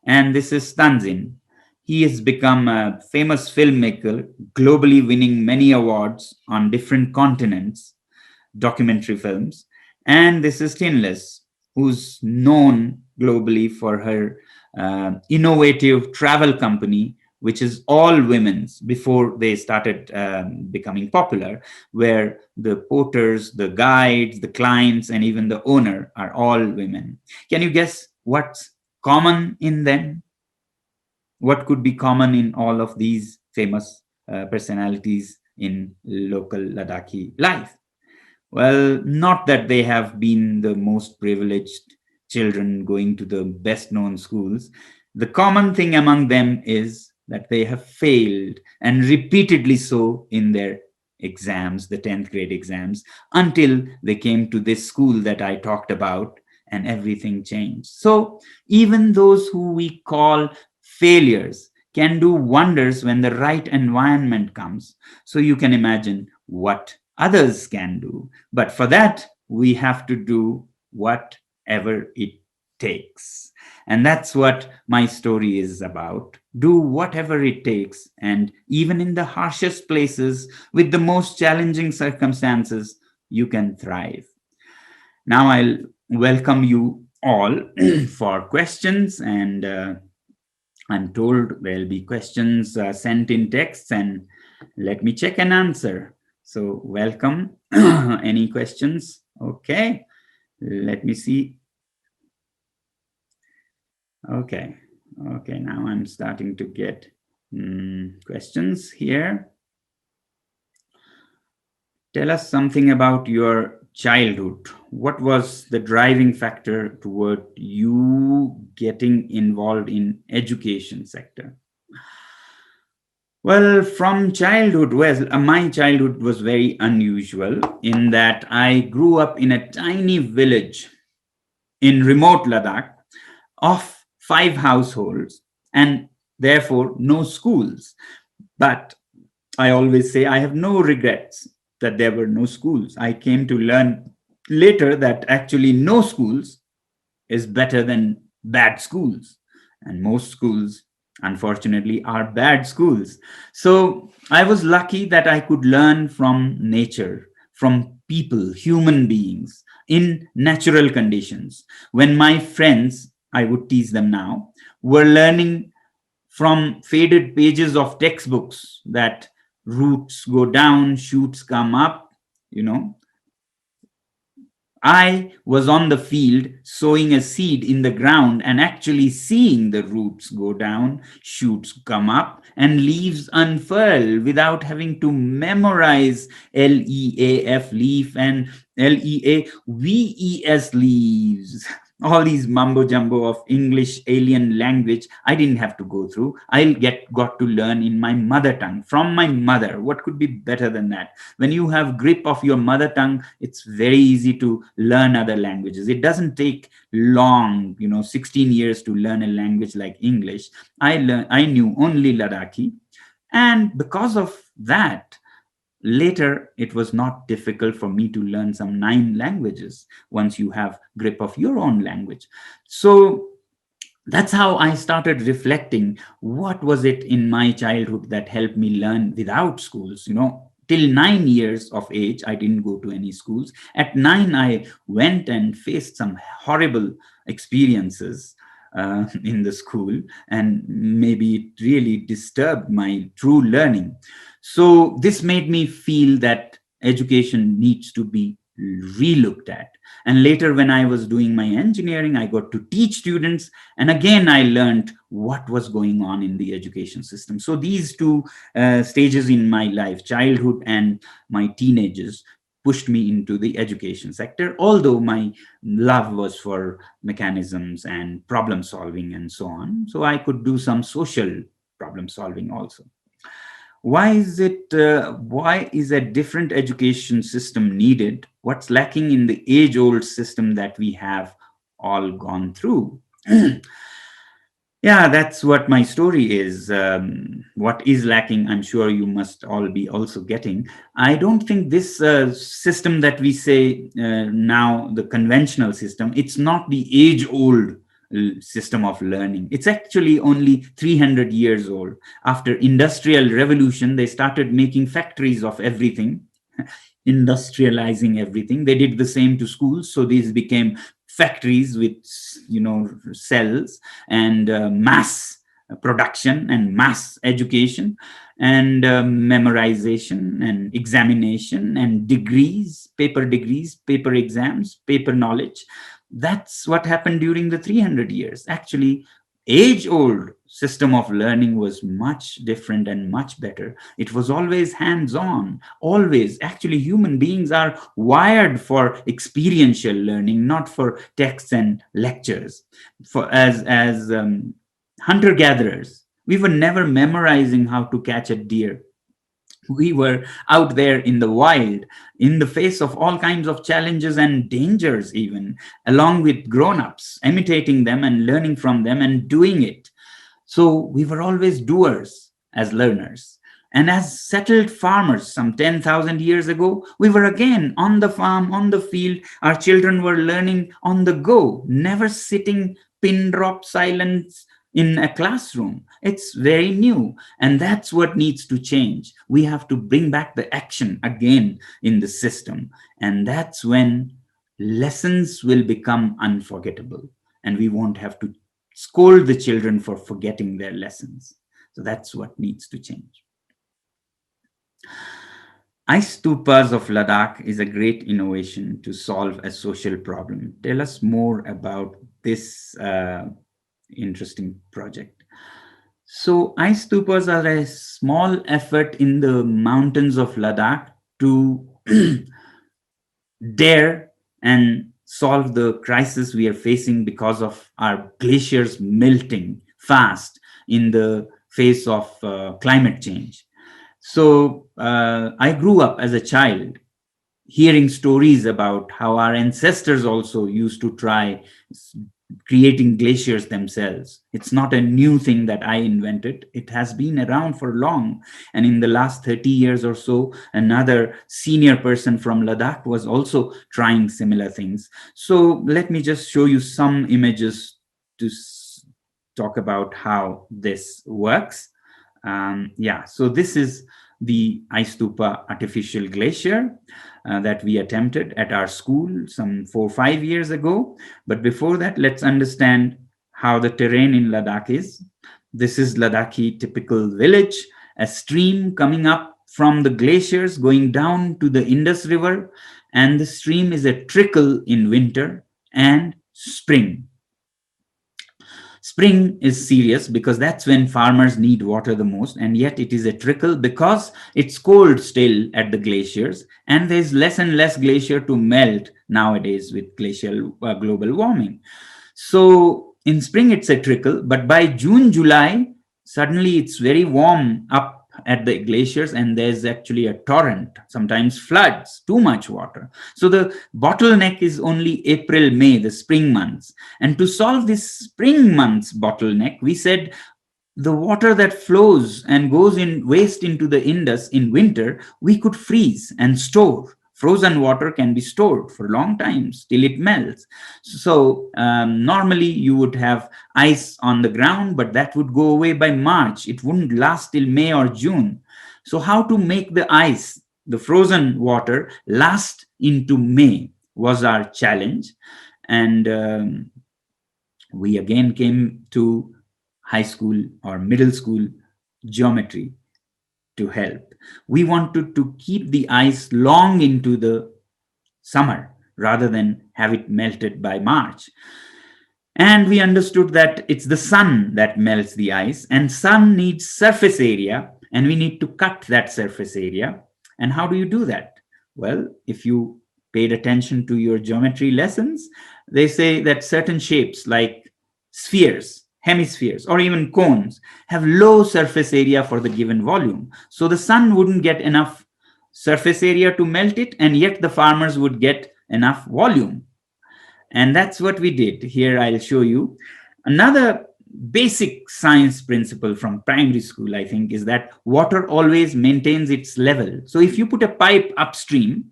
And this is Tanzin. He has become a famous filmmaker, globally winning many awards on different continents, documentary films. And this is Tinless, who's known globally for her innovative travel company, which is all women's before they started becoming popular, where the porters, the guides, the clients, and even the owner are all women. Can you guess what's common in them? What could be common in all of these famous personalities in local Ladakhi life? Well, not that they have been the most privileged children going to the best known schools. The common thing among them is that they have failed, and repeatedly so, in their exams, the 10th grade exams, until they came to this school that I talked about, and everything changed. So even those who we call failures can do wonders when the right environment comes. So you can imagine what others can do. But for that, we have to do whatever it takes. And that's what my story is about. Do whatever it takes. And even in the harshest places, with the most challenging circumstances, you can thrive. Now I'll welcome you all for questions. And I'm told there'll be questions sent in texts, and let me check and answer. So welcome. Any questions? Okay, let me see. Okay, now I'm starting to get questions here. Tell us something about your childhood. What was the driving factor toward you getting involved in education sector? Well, from childhood, my childhood was very unusual in that I grew up in a tiny village in remote Ladakh of 5 households, and therefore no schools. But I always say I have no regrets that there were no schools. I came to learn later that actually no schools is better than bad schools, and most schools, unfortunately, are bad schools. So I was lucky that I could learn from nature, from people, human beings, in natural conditions. When my friends, I would tease them now, were learning from faded pages of textbooks that roots go down, shoots come up, I was on the field sowing a seed in the ground and actually seeing the roots go down, shoots come up, and leaves unfurl without having to memorize LEAF leaf and LEAVES leaves. All these mumbo jumbo of English alien language, I didn't have to go through. I got to learn in my mother tongue, from my mother. What could be better than that? When you have grip of your mother tongue, it's very easy to learn other languages. It doesn't take long, 16 years to learn a language like English. I knew only Ladakhi. And because of that, later, it was not difficult for me to learn some 9 languages once you have grip of your own language. So that's how I started reflecting. What was it in my childhood that helped me learn without schools? Till 9 years of age, I didn't go to any schools. At 9, I went and faced some horrible experiences. in the school, and maybe it really disturbed my true learning. So this made me feel that education needs to be relooked at. And later, when I was doing my engineering, I got to teach students, and again I learned what was going on in the education system. So these two stages in my life, childhood and my teenagers, pushed me into the education sector, although my love was for mechanisms and problem solving and so on. So I could do some social problem solving also. Why is a different education system needed? What's lacking in the age-old system that we have all gone through? Yeah, that's what my story is. What is lacking, I'm sure you must all be also getting. I don't think this system that we say now, the conventional system, it's not the age-old system of learning. It's actually only 300 years old. After industrial revolution, they started making factories of everything, industrializing everything. They did the same to schools. So these became factories with, cells and mass production and mass education and memorization and examination and degrees, paper exams, paper knowledge. That's what happened during the 300 years. Actually, age-old system of learning was much different and much better. It was always hands-on, always. Actually, human beings are wired for experiential learning, not for texts and lectures. As hunter-gatherers, we were never memorizing how to catch a deer. We were out there in the wild, in the face of all kinds of challenges and dangers, even along with grown-ups, imitating them and learning from them and doing it. So we were always doers as learners. And as settled farmers some 10,000 years ago, we were again on the farm, on the field. Our children were learning on the go, never sitting pin drop silence in a classroom. It's very new. And that's what needs to change. We have to bring back the action again in the system. And that's when lessons will become unforgettable. And we won't have to scold the children for forgetting their lessons. So that's what needs to change. Ice stupas of Ladakh is a great innovation to solve a social problem. Tell us more about this interesting project. So ice stupas are a small effort in the mountains of Ladakh to dare and solve the crisis we are facing because of our glaciers melting fast in the face of climate change. So I grew up as a child hearing stories about how our ancestors also used to try creating glaciers themselves. It's not a new thing that I invented. It has been around for long. And in the last 30 years or so, another senior person from Ladakh was also trying similar things. So let me just show you some images to talk about how this works. So this is the Ice Stupa artificial glacier that we attempted at our school some 4 or 5 years ago. But before that, let's understand how the terrain in Ladakh is. This is Ladakhi typical village, a stream coming up from the glaciers going down to the Indus River, and the stream is a trickle in winter and spring. Spring is serious because that's when farmers need water the most, and yet it is a trickle because it's cold still at the glaciers, and there's less and less glacier to melt nowadays with glacial global warming. So in spring it's a trickle, but by June, July, suddenly it's very warm up at the glaciers, and there's actually a torrent, sometimes floods, too much water. So the bottleneck is only April, May, the spring months. And to solve this spring months bottleneck, we said the water that flows and goes in waste into the Indus in winter, we could freeze and store. Frozen water can be stored for long times till it melts. So normally you would have ice on the ground, but that would go away by March. It wouldn't last till May or June. So how to make the ice, the frozen water, last into May was our challenge. And we again came to high school or middle school geometry to help. We wanted to keep the ice long into the summer rather than have it melted by March. And we understood that it's the sun that melts the ice, and sun needs surface area, and we need to cut that surface area. And how do you do that? Well, if you paid attention to your geometry lessons, they say that certain shapes like spheres, hemispheres, or even cones have low surface area for the given volume. So the sun wouldn't get enough surface area to melt it, and yet the farmers would get enough volume. And that's what we did. Here I'll show you. Another basic science principle from primary school, I think, is that water always maintains its level. So if you put a pipe upstream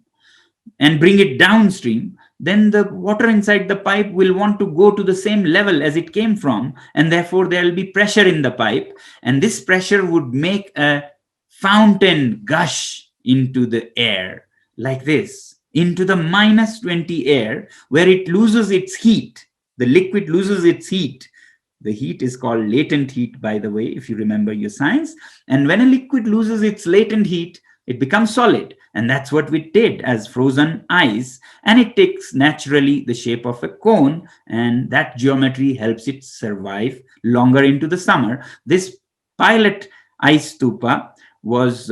and bring it downstream, then the water inside the pipe will want to go to the same level as it came from, and therefore there will be pressure in the pipe, and this pressure would make a fountain gush into the air like this, into the -20 air, where it loses its heat. The liquid loses its heat. The heat is called latent heat, by the way, if you remember your science. And when a liquid loses its latent heat, it becomes solid. And that's what we did as frozen ice. And it takes naturally the shape of a cone, and that geometry helps it survive longer into the summer. This pilot ice stupa was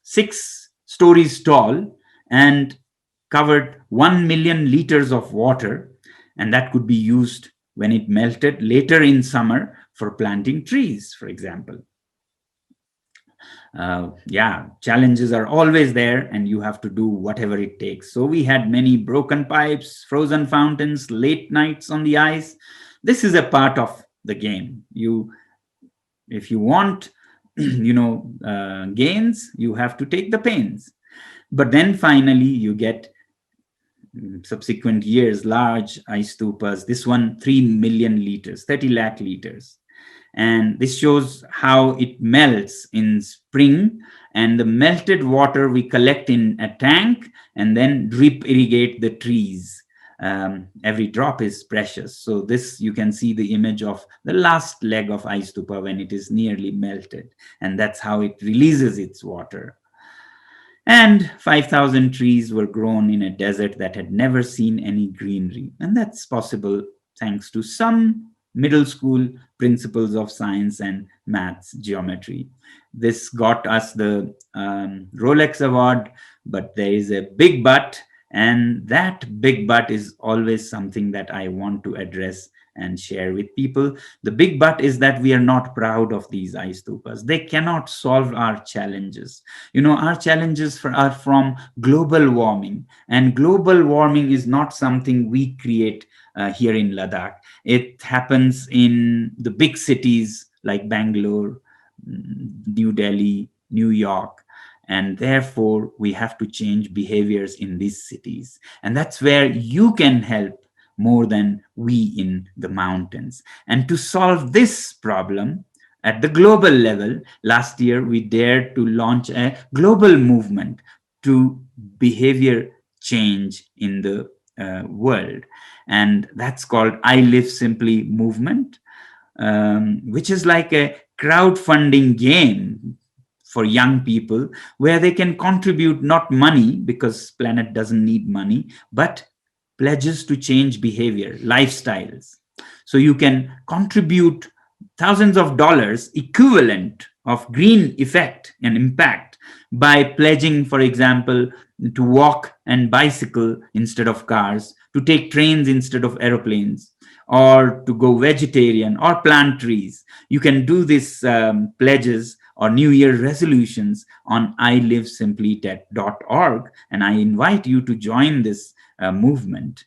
6 stories tall and covered 1 million liters of water, and that could be used when it melted later in summer for planting trees, for example. Challenges are always there, and you have to do whatever it takes. So we had many broken pipes, frozen fountains, late nights on the ice. This is a part of the game. If you want, gains, you have to take the pains. But then finally you get subsequent years, large ice stupas. This one, 3 million liters, 30 lakh liters. And this shows how it melts in spring, and the melted water we collect in a tank and then drip irrigate the trees. Every drop is precious. So this, you can see the image of the last leg of ice stupa when it is nearly melted, and that's how it releases its water. And 5,000 trees were grown in a desert that had never seen any greenery. And that's possible thanks to some middle school principles of science and maths, geometry. This got us the Rolex award, but there is a big but, and that big but is always something that I want to address and share with people. The big but is that we are not proud of these ice stupas. They cannot solve our challenges. Our challenges are from global warming, and global warming is not something we create here in Ladakh. It happens in the big cities like Bangalore, New Delhi, New York, and therefore we have to change behaviors in these cities. And that's where you can help more than we in the mountains. And to solve this problem at the global level, last year we dared to launch a global movement to behavior change in the world. And that's called I Live Simply movement, which is like a crowdfunding game for young people, where they can contribute not money, because planet doesn't need money, but pledges to change behavior, lifestyles. So you can contribute thousands of dollars equivalent of green effect and impact by pledging, for example, to walk and bicycle instead of cars, to take trains instead of aeroplanes, or to go vegetarian or plant trees. You can do these pledges or New Year resolutions on ilivesimply.org, and I invite you to join this movement.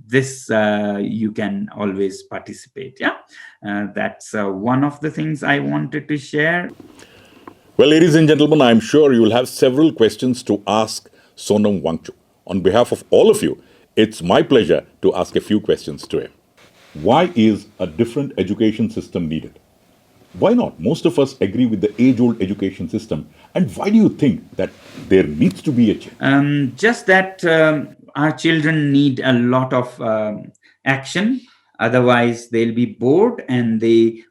This you can always participate. That's one of the things I wanted to share. Well, ladies and gentlemen, I'm sure you'll have several questions to ask Sonam Wangchuk. On behalf of all of you, it's my pleasure to ask a few questions to him. Why is a different education system needed? Why not? Most of us agree with the age-old education system. And why do you think that there needs to be a change? Just that our children need a lot of action. Otherwise, they'll be bored, and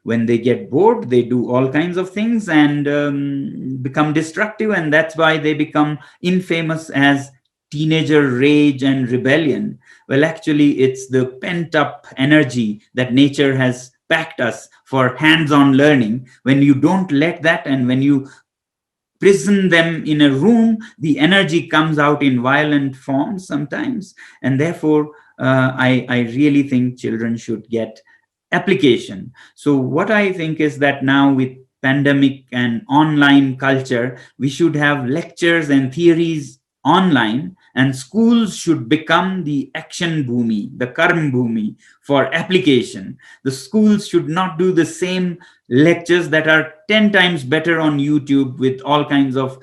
when they get bored, they do all kinds of things and become destructive, and that's why they become infamous as teenager rage and rebellion. Well, actually, it's the pent up energy that nature has packed us for hands on learning. When you don't let that, and when you prison them in a room, the energy comes out in violent forms sometimes. And therefore, I really think children should get application. So what I think is that now, with pandemic and online culture, we should have lectures and theories online, and schools should become the action bhumi, the karm bhumi for application. The schools should not do the same lectures that are 10 times better on YouTube with all kinds of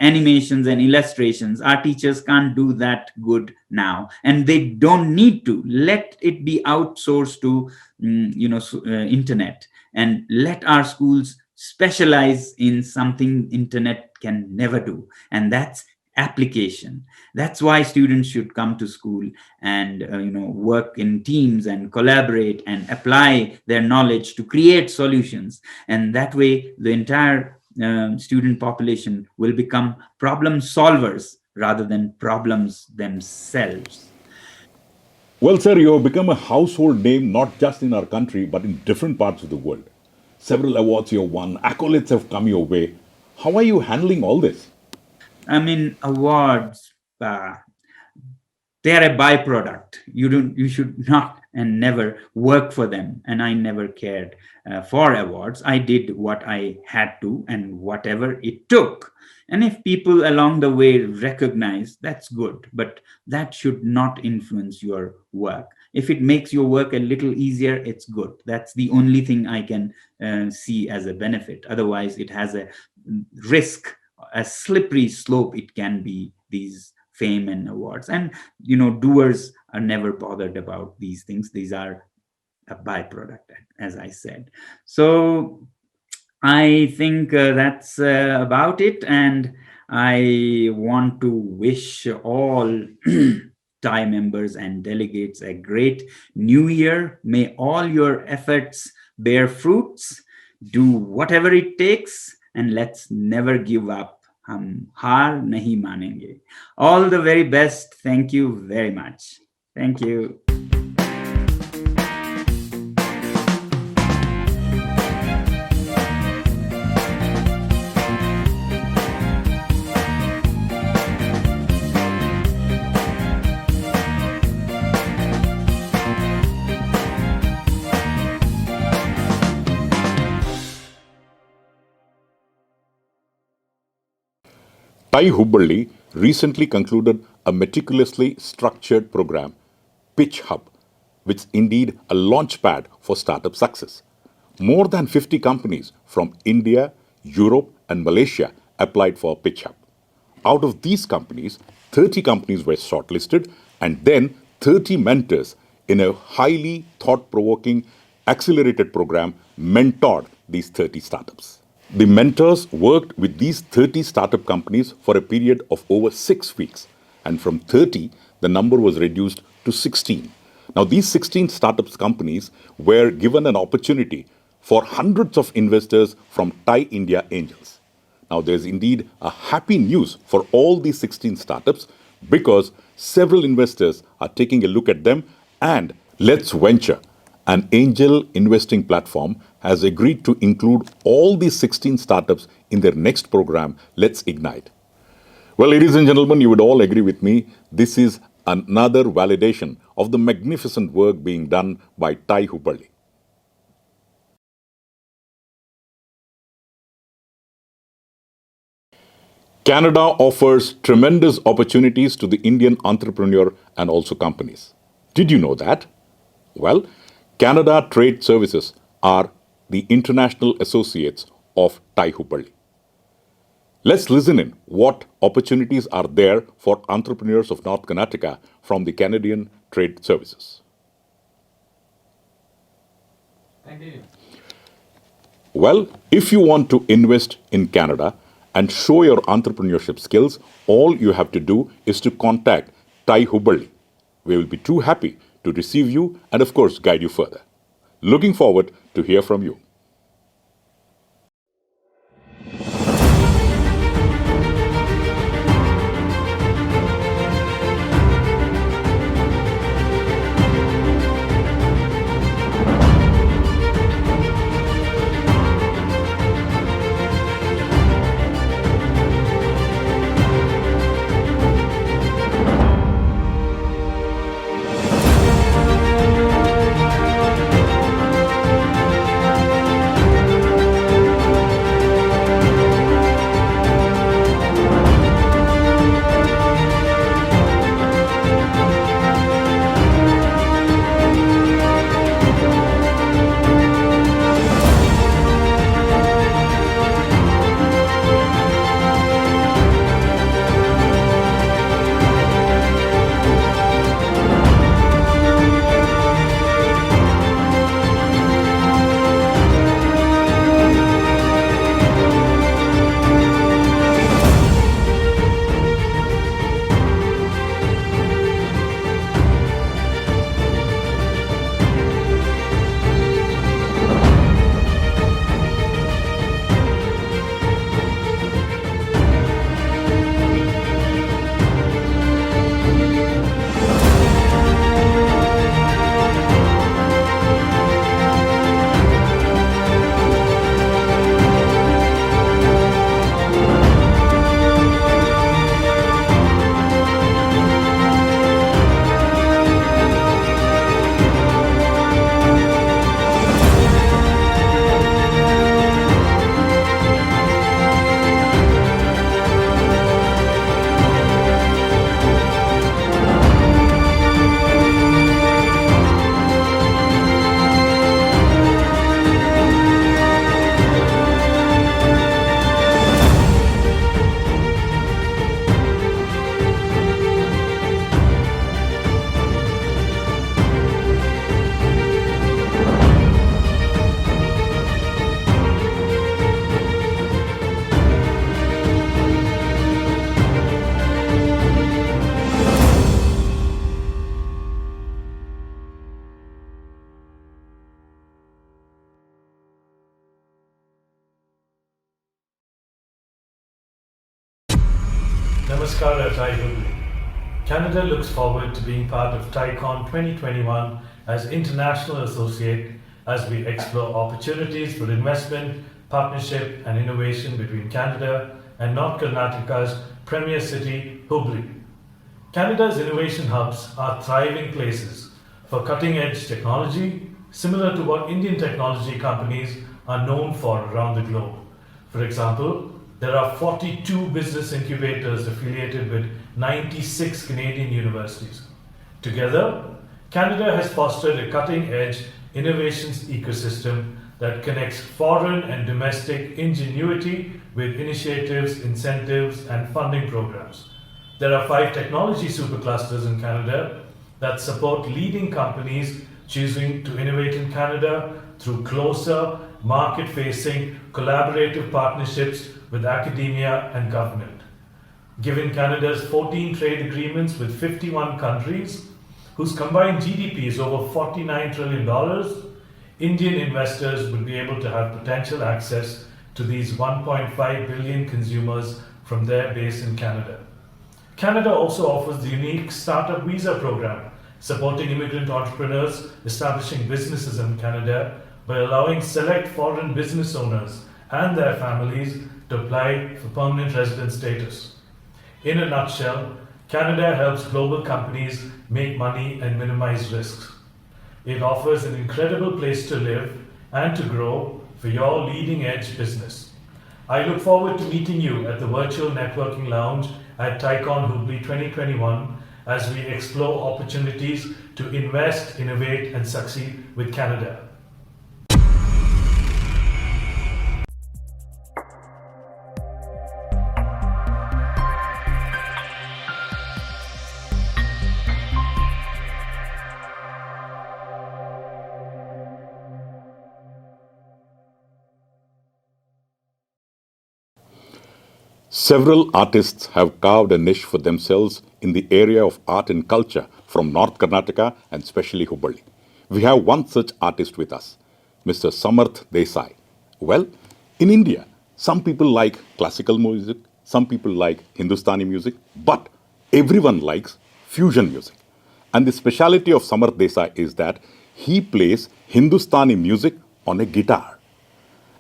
animations and illustrations. Our teachers can't do that good now, and they don't need to. Let it be outsourced to internet, and let our schools specialize in something internet can never do, and that's application. That's why students should come to school and work in teams and collaborate and apply their knowledge to create solutions. And that way, the entire student population will become problem solvers rather than problems themselves. Well, sir, you have become a household name not just in our country but in different parts of the world. Several awards you have won, accolades have come your way. How are you handling all this? I mean, awards, they are a byproduct. You should not and never work for them. And I never cared for awards. I did what I had to and whatever it took. And if people along the way recognize, that's good, but that should not influence your work. If it makes your work a little easier, it's good. That's the only thing I can see as a benefit. Otherwise, it has a risk, a slippery slope it can be, these fame and awards. And doers are never bothered about these things. These are a byproduct, as I said. So I think that's about it, and I want to wish all TiE members and delegates a great new year. May all your efforts bear fruits. Do whatever it takes, and let's never give up. हम हार नहीं मानेंगे. All the very best. Thank you very much. Thank you. TiE Hubli recently concluded a meticulously structured program, Pitch Hub, which is indeed a launchpad for startup success. More than 50 companies from India, Europe, and Malaysia applied for Pitch Hub. Out of these companies, 30 companies were shortlisted, and then 30 mentors in a highly thought-provoking, accelerated program mentored these 30 startups. The mentors worked with these 30 startup companies for a period of over 6 weeks, and from 30, the number was reduced to 16. Now, these 16 startups companies were given an opportunity for hundreds of investors from TiE India angels. Now, there's indeed a happy news for all these 16 startups because several investors are taking a look at them, and Let's Venture, an angel investing platform, has agreed to include all these 16 startups in their next program, Let's Ignite. Well, ladies and gentlemen, you would all agree with me. This is another validation of the magnificent work being done by TiE Hubli. Canada offers tremendous opportunities to the Indian entrepreneur and also companies. Did you know that? Well, Canada Trade Services are the international associates of TiE Hubli. Let's listen in what opportunities are there for entrepreneurs of North Karnataka from the Canadian Trade Services. Well, if you want to invest in Canada and show your entrepreneurship skills, all you have to do is to contact TiE Hubli. We will be too happy to receive you and, of course, guide you further. Looking forward to hear from you. Namaskar, Hubli. Canada looks forward to being part of TiECON 2021 as international associate as we explore opportunities for investment, partnership and innovation between Canada and North Karnataka's premier city, Hubli. Canada's innovation hubs are thriving places for cutting-edge technology, similar to what Indian technology companies are known for around the globe. For example, there are 42 business incubators affiliated with 96 Canadian universities. Together, Canada has fostered a cutting-edge innovations ecosystem that connects foreign and domestic ingenuity with initiatives, incentives, and funding programs. There are 5 technology superclusters in Canada that support leading companies choosing to innovate in Canada through closer, market-facing, collaborative partnerships with academia and government. Given Canada's 14 trade agreements with 51 countries, whose combined GDP is over $49 trillion, Indian investors will be able to have potential access to these 1.5 billion consumers from their base in Canada. Canada also offers the unique Startup Visa program, supporting immigrant entrepreneurs establishing businesses in Canada by allowing select foreign business owners and their families to apply for permanent resident status. In a nutshell, Canada helps global companies make money and minimize risks. It offers an incredible place to live and to grow for your leading edge business. I look forward to meeting you at the virtual networking lounge at TiECON Hubli 2021 as we explore opportunities to invest, innovate, and succeed with Canada. Several artists have carved a niche for themselves in the area of art and culture from North Karnataka and especially Hubli. We have one such artist with us, Mr. Samarth Desai. Well, in India, some people like classical music, some people like Hindustani music, but everyone likes fusion music. And the speciality of Samarth Desai is that he plays Hindustani music on a guitar.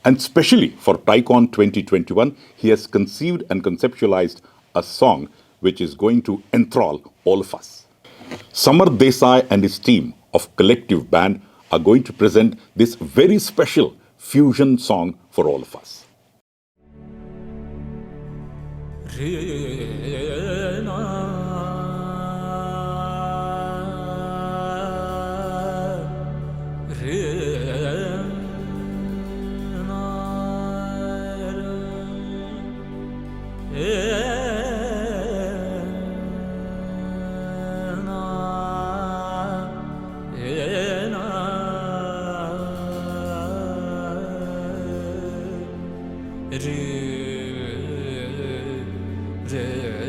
And specially for TiECON 2021, he has conceived and conceptualized a song which is going to enthrall all of us. Samarth Desai and his team of Collective Band are going to present this very special fusion song for all of us. re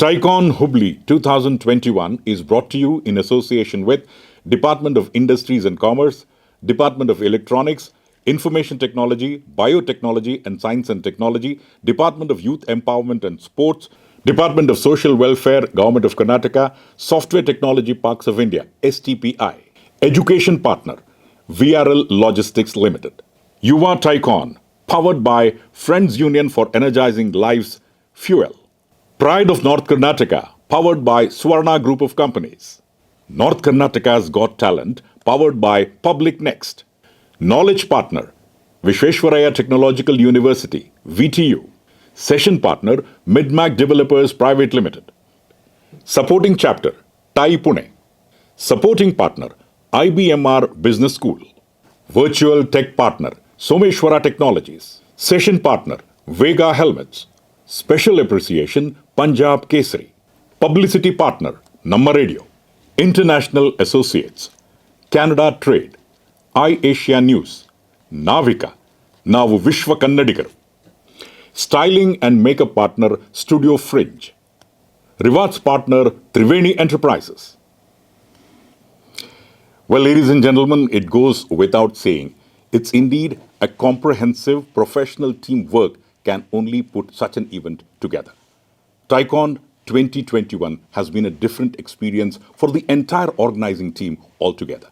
TiECON Hubli 2021 is brought to you in association with Department of Industries and Commerce, Department of Electronics, Information Technology, Biotechnology and Science and Technology, Department of Youth Empowerment and Sports, Department of Social Welfare, Government of Karnataka, Software Technology Parks of India, STPI. Education partner, VRL Logistics Limited. Yuva TiECON, powered by Friends Union for Energizing Lives, Fuel. Pride of North Karnataka, powered by Swarna Group of Companies. North Karnataka's Got Talent, powered by Public Next. Knowledge partner, Vishweshwaraya Technological University, VTU. Session partner, Midmac Developers Private Limited. Supporting chapter, TiE Pune. Supporting partner, IBMR Business School. Virtual tech partner, Someshwara Technologies. Session partner, Vega Helmets. Special appreciation, Punjab Kesari. Publicity partner, Namma Radio. International Associates, Canada Trade, iAsia News, Navika, Navu Vishwa Kannadigaru. Styling and makeup partner, Studio Fringe. Rewards partner, Triveni Enterprises. Well, ladies and gentlemen, it goes without saying, it's indeed a comprehensive professional teamwork can only put such an event together. TiECON 2021 has been a different experience for the entire organizing team altogether.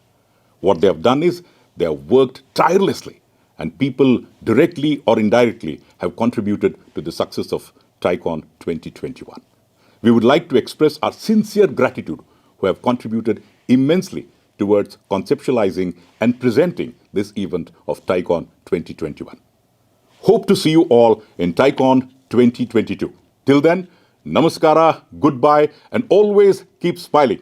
What they have done is they have worked tirelessly, and people directly or indirectly have contributed to the success of TiECON 2021. We would like to express our sincere gratitude who have contributed immensely towards conceptualizing and presenting this event of TiECON 2021. Hope to see you all in TiECON 2022. Till then, namaskara, goodbye, and always keep smiling.